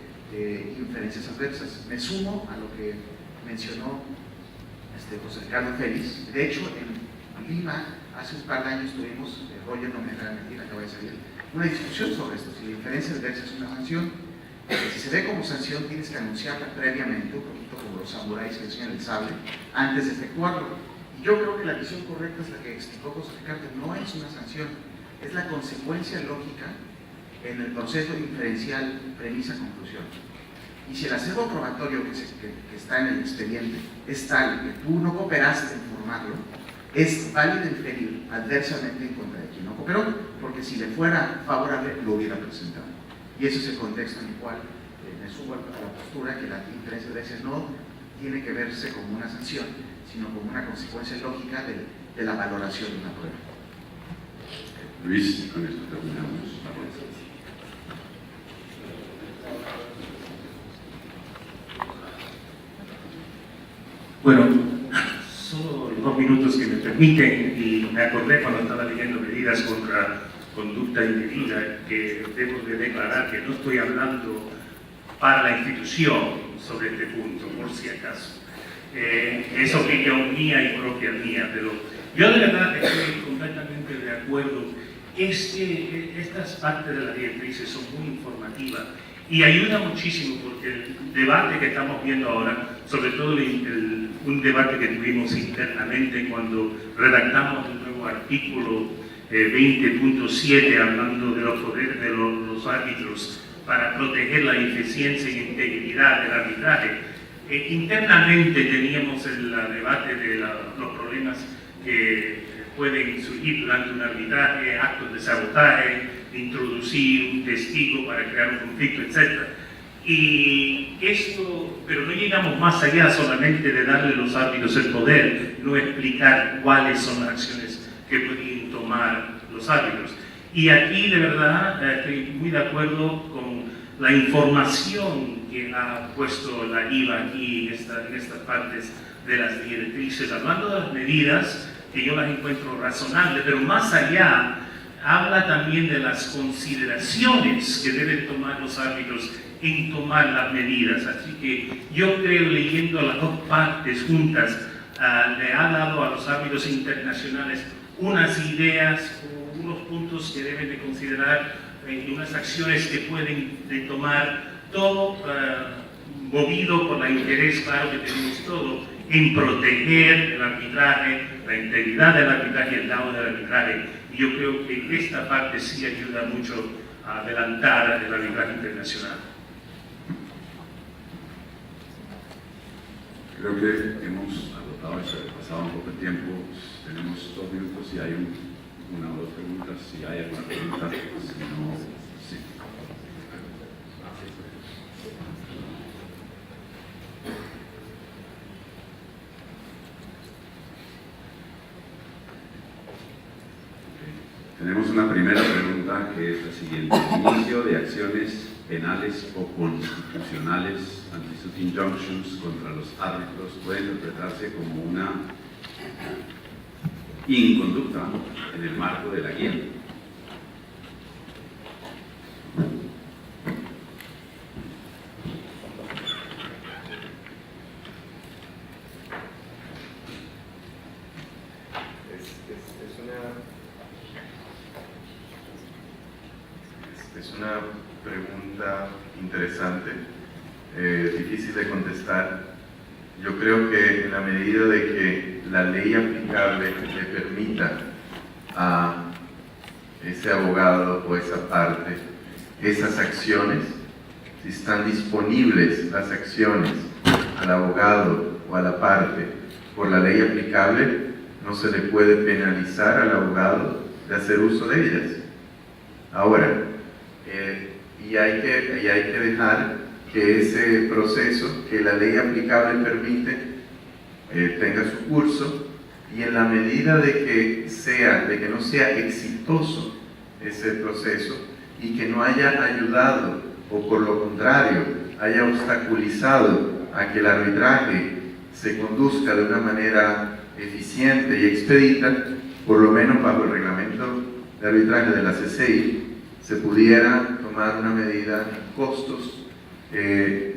inferencias adversas. Me sumo a lo que mencionó José Ricardo Félix. De hecho, en Lima, hace un par de años tuvimos, Roger no me dejará mentir, acaba de salir, una discusión sobre esto, si la inferencia adversa es una sanción. Si se ve como sanción, tienes que anunciarla previamente, un poquito como los samuráis que enseñan el sable, antes de efectuarlo. Y yo creo que la visión correcta es la que explicó José Ricardo, no es una sanción, es la consecuencia lógica en el proceso inferencial premisa-conclusión. Y si el acervo probatorio que está en el expediente es tal que tú no cooperaste en formarlo, es válido inferir adversamente en contra de quien no cooperó, porque si le fuera favorable lo hubiera presentado. Y ese es el contexto en el cual me subo a la postura que la inferencia adversa no tiene que verse como una sanción, sino como una consecuencia lógica de la valoración de una prueba. Luis, con esto terminamos la ronda. Bueno, solo 2 minutos que me permiten, y me acordé cuando estaba leyendo medidas contra conducta indebida, que debo de declarar que no estoy hablando para la institución sobre este punto, por si acaso. Es opinión mía y propia mía, pero yo de verdad estoy completamente de acuerdo. Estas partes de las directrices son muy informativas y ayuda muchísimo, porque el debate que estamos viendo ahora, sobre todo un debate que tuvimos internamente cuando redactamos el nuevo artículo 20.7 hablando de los poderes de los árbitros para proteger la eficiencia y integridad del arbitraje. Internamente teníamos el debate de los problemas que pueden surgir durante un arbitraje, actos de sabotaje, introducir un testigo para crear un conflicto, etc. Y esto, pero no llegamos más allá solamente de darle a los árbitros el poder, no explicar cuáles son las acciones que pueden tomar los árbitros. Y aquí, de verdad, estoy muy de acuerdo con la información que ha puesto la IVA aquí en estas partes de las directrices, hablando de las medidas, que yo las encuentro razonables, pero más allá, habla también de las consideraciones que deben tomar los árbitros en tomar las medidas. Así que yo creo, leyendo las dos partes juntas, le ha dado a los árbitros internacionales unas ideas, unos puntos que deben de considerar y unas acciones que pueden de tomar, todo movido por el interés claro que tenemos todos en proteger el arbitraje, la integridad del arbitraje y el lado del arbitraje. Y yo creo que esta parte sí ayuda mucho a adelantar el arbitraje internacional. Creo que hemos agotado eso, pasado un poco de tiempo, tenemos 2 minutos, si hay una o dos preguntas, si hay alguna pregunta, si no, sí. una primera pregunta que es la siguiente. ¿El inicio de acciones penales o constitucionales, anti-suit injunctions, contra los árbitros puede interpretarse como una inconducta en el marco de la guía? Es una pregunta interesante, difícil de contestar. Yo creo que en la medida de que la ley aplicable le permita a ese abogado o esa parte esas acciones, si están disponibles las acciones al abogado o a la parte por la ley aplicable, no se le puede penalizar al abogado de hacer uso de ellas. Ahora, y hay que dejar que ese proceso que la ley aplicable permite tenga su curso, y en la medida de que no sea exitoso ese proceso y que no haya ayudado o por lo contrario haya obstaculizado a que el arbitraje se conduzca de una manera eficiente y expedita, por lo menos bajo el reglamento de arbitraje de la CCI, se pudiera tomar una medida en costos,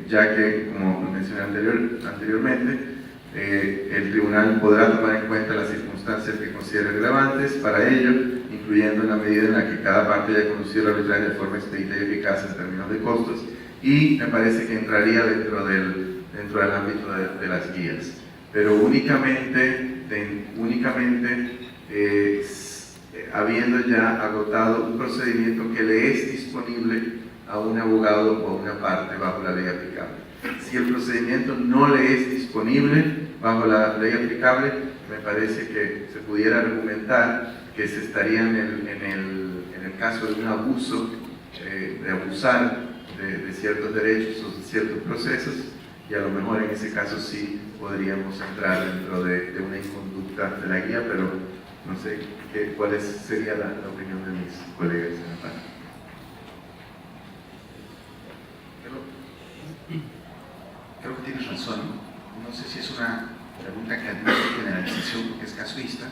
ya que, como mencioné anteriormente, el tribunal podrá tomar en cuenta las circunstancias que considere relevantes para ello, incluyendo en la medida en la que cada parte haya conducido el arbitraje de forma expedita y eficaz en términos de costos, y me parece que entraría dentro del ámbito de las guías. Pero únicamente habiendo ya agotado un procedimiento que le es disponible a un abogado o a una parte bajo la ley aplicable. Si el procedimiento no le es disponible bajo la ley aplicable, me parece que se pudiera argumentar que se estaría en el caso de un abuso, de abusar de ciertos derechos o de ciertos procesos, y a lo mejor en ese caso sí podríamos entrar dentro de una inconducta de la guía, pero no sé cuál sería la opinión de mis colegas en la parte. Creo que tienes razón. No sé si es una pregunta que admite generalización porque es casuista,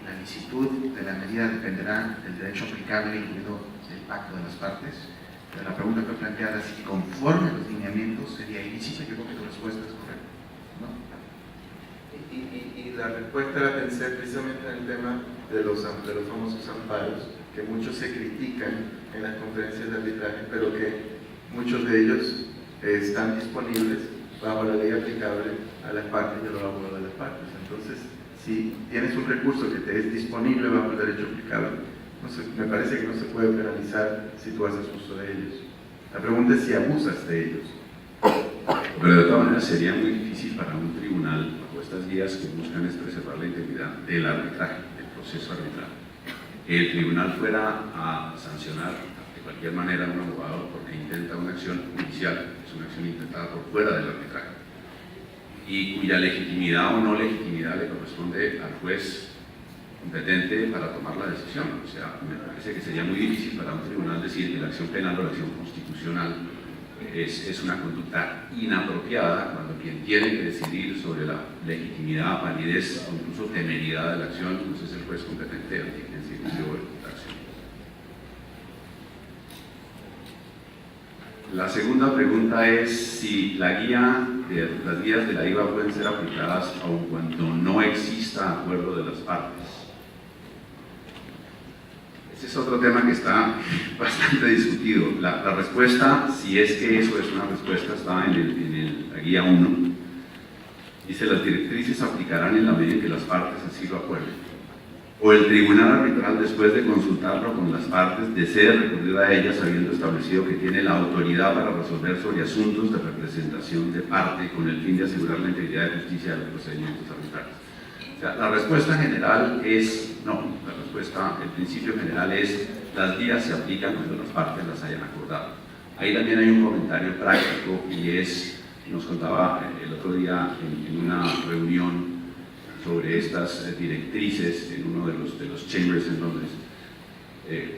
y la licitud de la medida dependerá del derecho aplicable, incluido el pacto de las partes. Pero la pregunta que planteada, si conforme a los lineamientos sería ilícita, yo creo que tu respuesta es correcta, ¿no? Y la respuesta la pensé precisamente en el tema de los famosos amparos, que muchos se critican en las conferencias de arbitraje, pero que muchos de ellos están disponibles bajo la ley aplicable a las partes y a los abogados de las partes. Entonces, si tienes un recurso que te es disponible bajo el derecho aplicable, me parece que no se puede penalizar si tú haces uso de ellos. La pregunta es si abusas de ellos. Pero de todas maneras sería muy difícil para un tribunal, bajo estas guías que buscan es preservar la integridad del arbitraje, del proceso arbitral, que el tribunal fuera a sancionar de cualquier manera a un abogado porque intenta una acción judicial, es una acción intentada por fuera del arbitraje, y cuya legitimidad o no legitimidad le corresponde al juez competente para tomar la decisión. O sea, me parece que sería muy difícil para un tribunal decir que la acción penal o la acción constitucional es una conducta inapropiada cuando quien tiene que decidir sobre la legitimidad, validez o incluso temeridad de la acción pues es el juez competente ante quien se inició la acción. La segunda pregunta es si las guías de la IVA pueden ser aplicadas aun cuando no exista acuerdo de las partes. Ese es otro tema que está bastante discutido. La respuesta, si es que eso es una respuesta, está en la guía 1. Dice: las directrices se aplicarán en la medida en que las partes así lo acuerden, o el tribunal arbitral, después de consultarlo con las partes, desea recurrir a ellas habiendo establecido que tiene la autoridad para resolver sobre asuntos de representación de parte con el fin de asegurar la integridad y justicia de los procedimientos arbitrales. O sea, la respuesta general es no. La respuesta, el principio general es: las guías se aplican cuando las partes las hayan acordado. Ahí también hay un comentario práctico, y nos contaba el otro día en una reunión sobre estas directrices en uno de los chambers en Londres,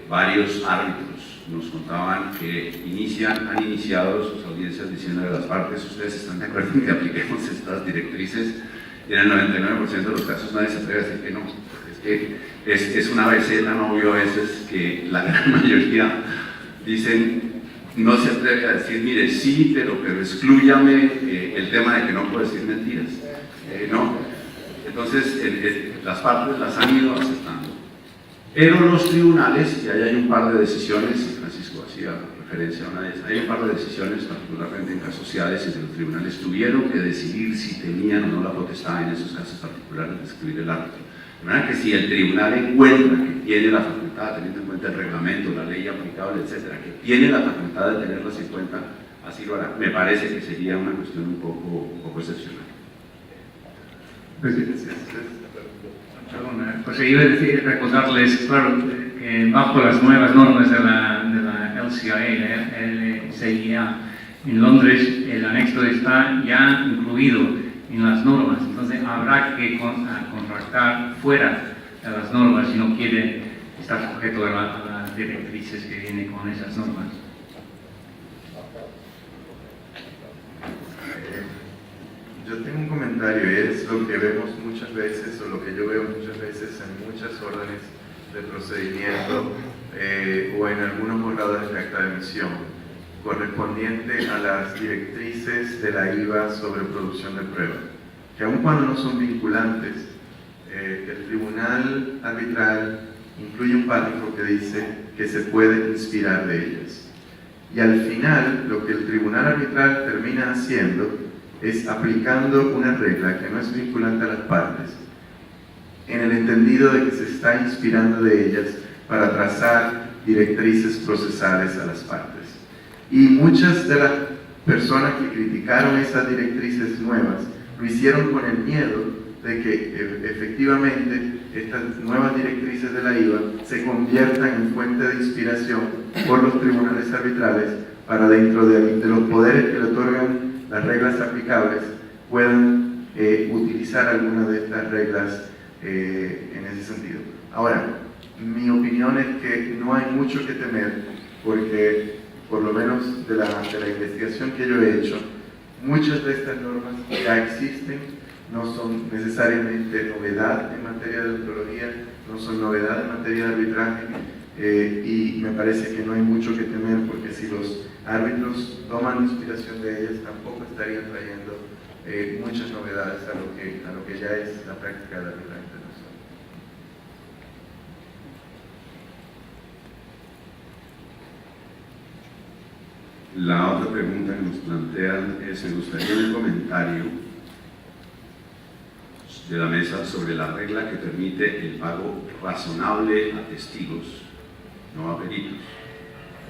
varios árbitros nos contaban que han iniciado sus audiencias diciendo a las partes: ustedes están de acuerdo en que apliquemos estas directrices, y en el 99% de los casos nadie se atreve a decir que no, porque es una beceta, no obvio a veces, que la gran mayoría dicen, no se atreve a decir: mire, sí, pero exclúyame el tema de que no puedo decir mentiras, no. Entonces las partes las han ido aceptando, pero los tribunales, y ahí hay un par de decisiones, y Francisco hacía referencia a una de ellas, hay un par de decisiones, particularmente en casos sociales, en que los tribunales tuvieron que decidir si tenían o no la potestad en esos casos particulares de excluir el árbitro. De manera que si el tribunal encuentra que tiene la facultad, teniendo en cuenta el reglamento, la ley aplicable, etcétera, que tiene la facultad de tenerlas en cuenta, así lo hará. Me parece que sería una cuestión un poco excepcional. Pues iba a decir, recordarles, claro, que bajo las nuevas normas de la LCIA en Londres, el anexo está ya incluido en las normas, entonces habrá que contratar fuera de las normas si no quiere estar sujeto a las directrices que vienen con esas normas. Yo tengo un comentario, y es lo que vemos muchas veces, o lo que yo veo muchas veces en muchas órdenes de procedimiento o en algunos borradores de acta de emisión, correspondiente a las directrices de la IVA sobre producción de pruebas, que aun cuando no son vinculantes, el tribunal arbitral incluye un párrafo que dice que se puede inspirar de ellas. Y al final, lo que el tribunal arbitral termina haciendo es aplicando una regla que no es vinculante a las partes, en el entendido de que se está inspirando de ellas para trazar directrices procesales a las partes. Y muchas de las personas que criticaron esas directrices nuevas lo hicieron con el miedo de que efectivamente estas nuevas directrices de la IVA se conviertan en fuente de inspiración por los tribunales arbitrales para, dentro de los poderes que le otorgan las reglas aplicables, puedan utilizar alguna de estas reglas en ese sentido. Ahora, mi opinión es que no hay mucho que temer, porque por lo menos de la investigación que yo he hecho, muchas de estas normas ya existen, no son necesariamente novedad en materia de ontología, no son novedad en materia de arbitraje, y me parece que no hay mucho que temer, porque si los árbitros toman inspiración de ellas, tampoco estarían trayendo muchas novedades a lo que ya es la práctica del arbitraje internacional. La otra pregunta que nos plantean es: me gustaría un comentario de la mesa sobre la regla que permite el pago razonable a testigos, no a peritos.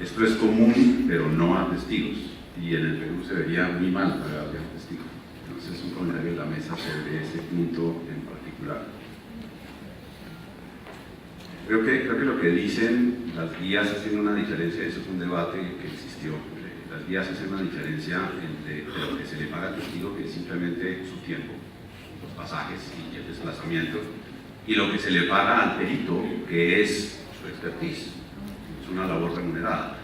Esto es común, pero no a testigos, y en el Perú se vería muy mal pagarle a un testigo. Entonces, un comentario de la mesa sobre ese punto en particular. Creo que lo que dicen las guías hacen una diferencia, eso es un debate que existió. Las guías hacen una diferencia entre lo que se le paga al testigo, que es simplemente su tiempo, los pasajes y el desplazamiento, y lo que se le paga al perito, que es su expertise. Es una labor remunerada.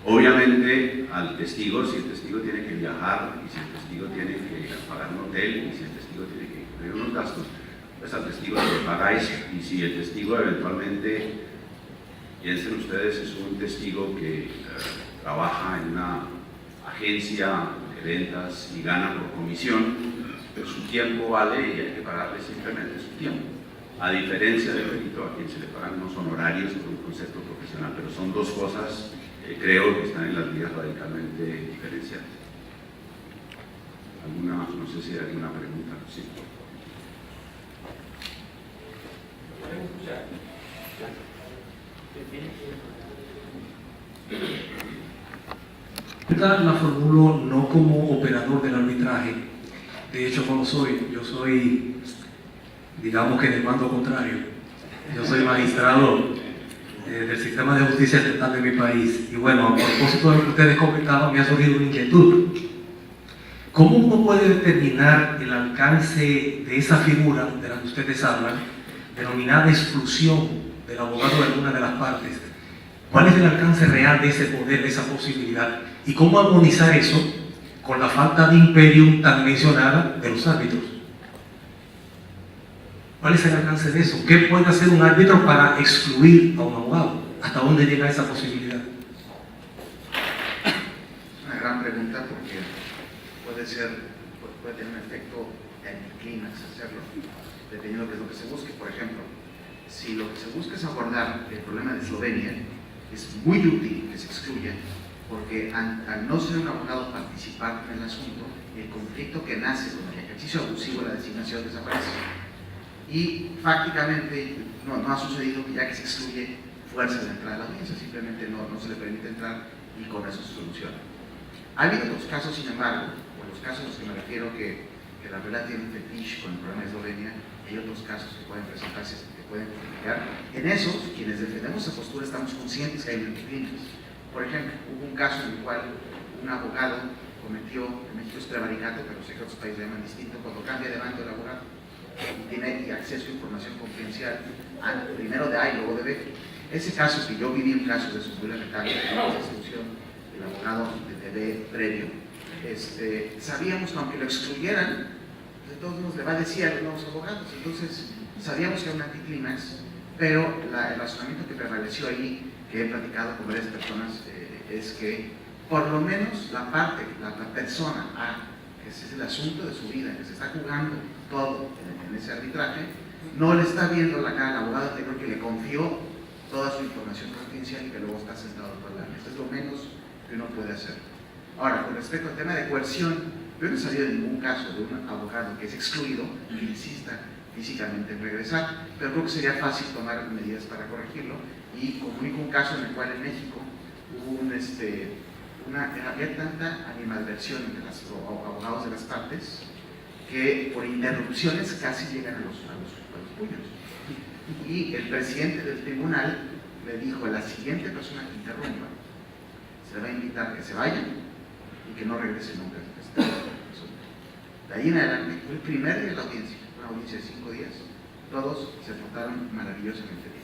Obviamente al testigo, si el testigo tiene que viajar, y si el testigo tiene que pagar un hotel, y si el testigo tiene que cubrir unos gastos, pues al testigo se le paga eso. Y si el testigo eventualmente, piensen ustedes, es un testigo que trabaja en una agencia de ventas y gana por comisión, pues su tiempo vale y hay que pagarle simplemente su tiempo. A diferencia del perito, a quien se le pagan unos honorarios por un concepto profesional, pero son dos cosas que creo que están en las vías radicalmente diferenciadas. No sé si hay alguna pregunta. Sí. La formulo no como operador del arbitraje, de hecho no lo soy, yo soy, digamos que del mando contrario, yo soy magistrado del sistema de justicia estatal de mi país, y bueno, a propósito de lo que ustedes comentaban, me ha surgido una inquietud. ¿Cómo uno puede determinar el alcance de esa figura de la que ustedes hablan, denominada exclusión del abogado de alguna de las partes? ¿Cuál es el alcance real de ese poder, de esa posibilidad? ¿Y cómo armonizar eso con la falta de imperium tan mencionada de los árbitros? ¿Cuál es el alcance de eso? ¿Qué puede hacer un árbitro para excluir a un abogado? ¿Hasta dónde llega esa posibilidad? Es una gran pregunta porque puede tener un efecto anticlímax hacerlo, dependiendo de qué es lo que se busque. Por ejemplo, si lo que se busca es abordar el problema de Eslovenia, es muy útil que se excluya, porque al no ser un abogado participar en el asunto, el conflicto que nace con el ejercicio abusivo de la designación desaparece. Y fácticamente no ha sucedido que ya que se excluye fuerza de entrada a la audiencia, simplemente no se le permite entrar y con eso se soluciona. Ha habido otros casos, sin embargo, o los casos a los que me refiero que la verdad tiene un fetiche con el problema de Eslovenia, hay otros casos que pueden presentarse, que pueden complicar. En esos, quienes defendemos esa postura estamos conscientes que hay anticlímax. Por ejemplo, hubo un caso en el cual un abogado cometió, en México es prevaricato, pero sé que otros países llaman distinto, cuando cambia de bando el abogado y tiene acceso a información confidencial, primero de A y luego de B. Ese caso, que yo viví un caso de eso muy lamentable, de la exclusión del abogado de B previo, sabíamos que aunque lo excluyeran, de todos modos le va a decir a los nuevos abogados. Entonces, sabíamos que era un anticlímax, pero el razonamiento que prevaleció ahí, que he platicado con varias personas, es que por lo menos la persona A, que ese es el asunto de su vida, que se está jugando todo en ese arbitraje, no le está viendo la cara al abogado anterior que le confió toda su información confidencial y que luego está sentado por la mesa. Es lo menos que uno puede hacer. Ahora, con respecto al tema de coerción, yo no he sabido de ningún caso de un abogado que es excluido y que insista físicamente en regresar, pero creo que sería fácil tomar medidas para corregirlo. Y comunico un caso en el cual en México hubo había tanta animadversión entre los abogados de las partes que por interrupciones casi llegan a los puños. Y el presidente del tribunal le dijo a la siguiente persona que interrumpa, se le va a invitar a que se vaya y que no regrese nunca. De ahí en adelante fue el primer día de la audiencia, una audiencia de 5 días, todos se portaron maravillosamente bien.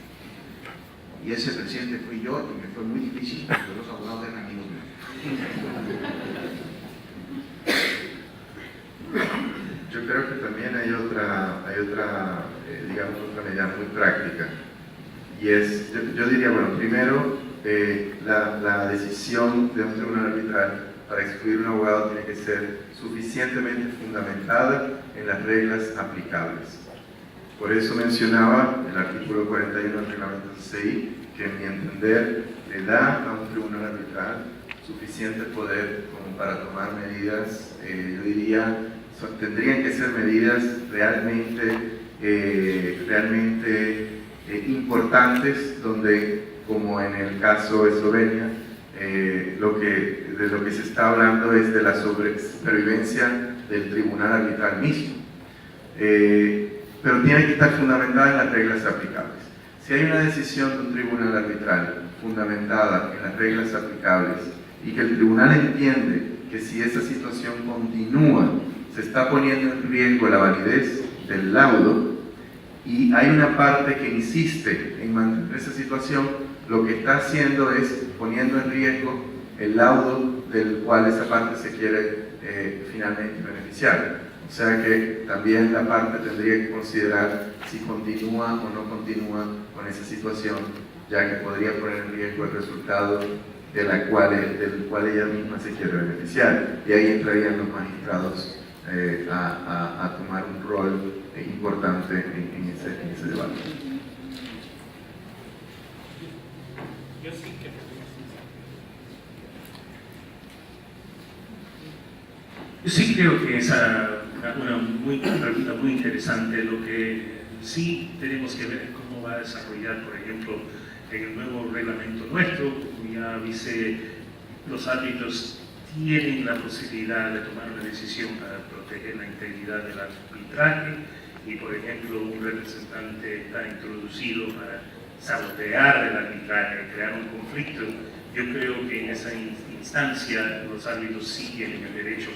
Y ese presidente fui yo, y me fue muy difícil porque los abogados eran amigos míos. Yo creo que también hay otra digamos, otra medida muy práctica. Y es, yo diría, bueno, primero, la decisión de un tribunal arbitral para excluir un abogado tiene que ser suficientemente fundamentada en las reglas aplicables. Por eso mencionaba el artículo 41 del reglamento del CI, que en mi entender le da a un tribunal arbitral suficiente poder como para tomar medidas, yo diría, tendrían que ser medidas realmente importantes, donde, como en el caso de Eslovenia, de lo que se está hablando es de la supervivencia del tribunal arbitral mismo. Pero tiene que estar fundamentada en las reglas aplicables. Si hay una decisión de un tribunal arbitral fundamentada en las reglas aplicables y que el tribunal entiende que si esa situación continúa, se está poniendo en riesgo la validez del laudo, y hay una parte que insiste en mantener esa situación, lo que está haciendo es poniendo en riesgo el laudo del cual esa parte se quiere finalmente beneficiar. O sea que también la parte tendría que considerar si continúa o no continúa con esa situación, ya que podría poner en riesgo el resultado del cual ella misma se quiere beneficiar. Y ahí entrarían los magistrados a tomar un rol importante en ese debate. Yo sí creo que es una pregunta muy interesante. Lo que sí tenemos que ver es cómo va a desarrollar, por ejemplo, en el nuevo reglamento nuestro, como ya avisé, los árbitros tienen la posibilidad de tomar una decisión para proteger la integridad del arbitraje y, por ejemplo, un representante está introducido para sabotear el arbitraje, crear un conflicto. Yo creo que en esa instancia los árbitros sí tienen el derecho.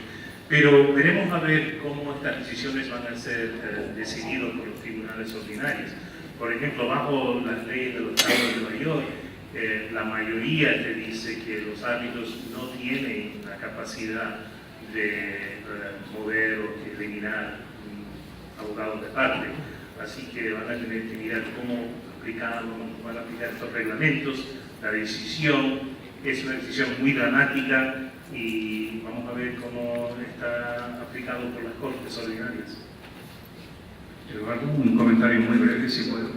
Pero veremos a ver cómo estas decisiones van a ser decididas por los tribunales ordinarios. Por ejemplo, bajo las leyes de los estados de Nueva York, la mayoría te dice que los árbitros no tienen la capacidad de mover o de eliminar abogados de parte, así que van a tener que mirar cómo van a aplicar estos reglamentos. La decisión es una decisión muy dramática y vamos a ver cómo está aplicado por las Cortes Ordinarias. Eduardo, un comentario muy breve, si puedo.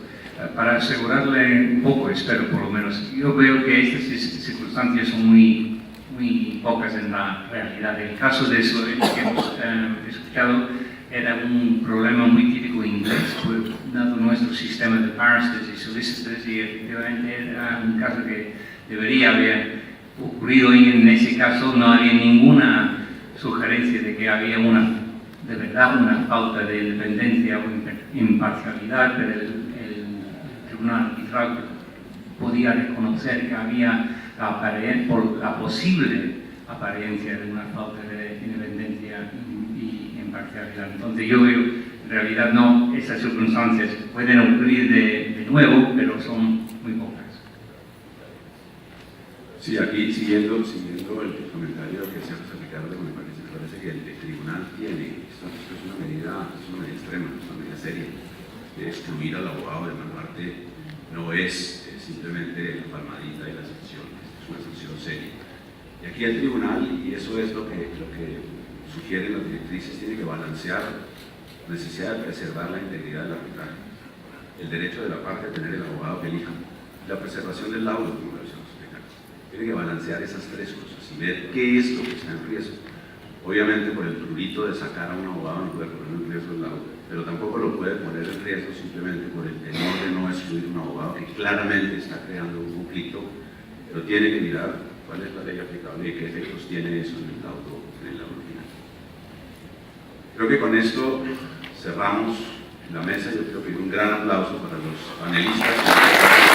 Para asegurarle un poco, espero por lo menos, yo veo que estas circunstancias son muy pocas en la realidad. El caso de eso que hemos escuchado era un problema muy típico inglés, dado nuestro sistema de barristers y solicitors, y efectivamente era un caso que debería haber ocurrido, y en ese caso no había ninguna sugerencia de que había de verdad una falta de independencia o imparcialidad, pero el tribunal arbitral podía reconocer que había la posible apariencia de una falta de independencia y imparcialidad. Entonces yo veo, en realidad no, esas circunstancias pueden ocurrir de nuevo, pero son muy pocas. Sí, aquí siguiendo el comentario que se hace Ricardo, me parece que el tribunal tiene, esto es una medida extrema, es una medida seria, de excluir al abogado de Baluarte no es simplemente la palmadita y la sanción, es una sanción seria. Y aquí el tribunal, y eso es lo que sugieren las directrices, tiene que balancear la necesidad de preservar la integridad del arbitraje, el derecho de la parte a tener el abogado que elija, la preservación del laudo, como lo decíamos explicar. Tiene que balancear esas tres cosas y ver qué es lo que está en riesgo. Obviamente por el prurito de sacar a un abogado no puede poner en riesgo el laudo, pero tampoco lo puede poner en riesgo simplemente por el temor de no excluir un abogado que claramente está creando un conflicto, pero tiene que mirar cuál es la ley aplicable y qué efectos tiene eso en el laudo final. Creo que con esto cerramos la mesa. Yo creo que un gran aplauso para los panelistas.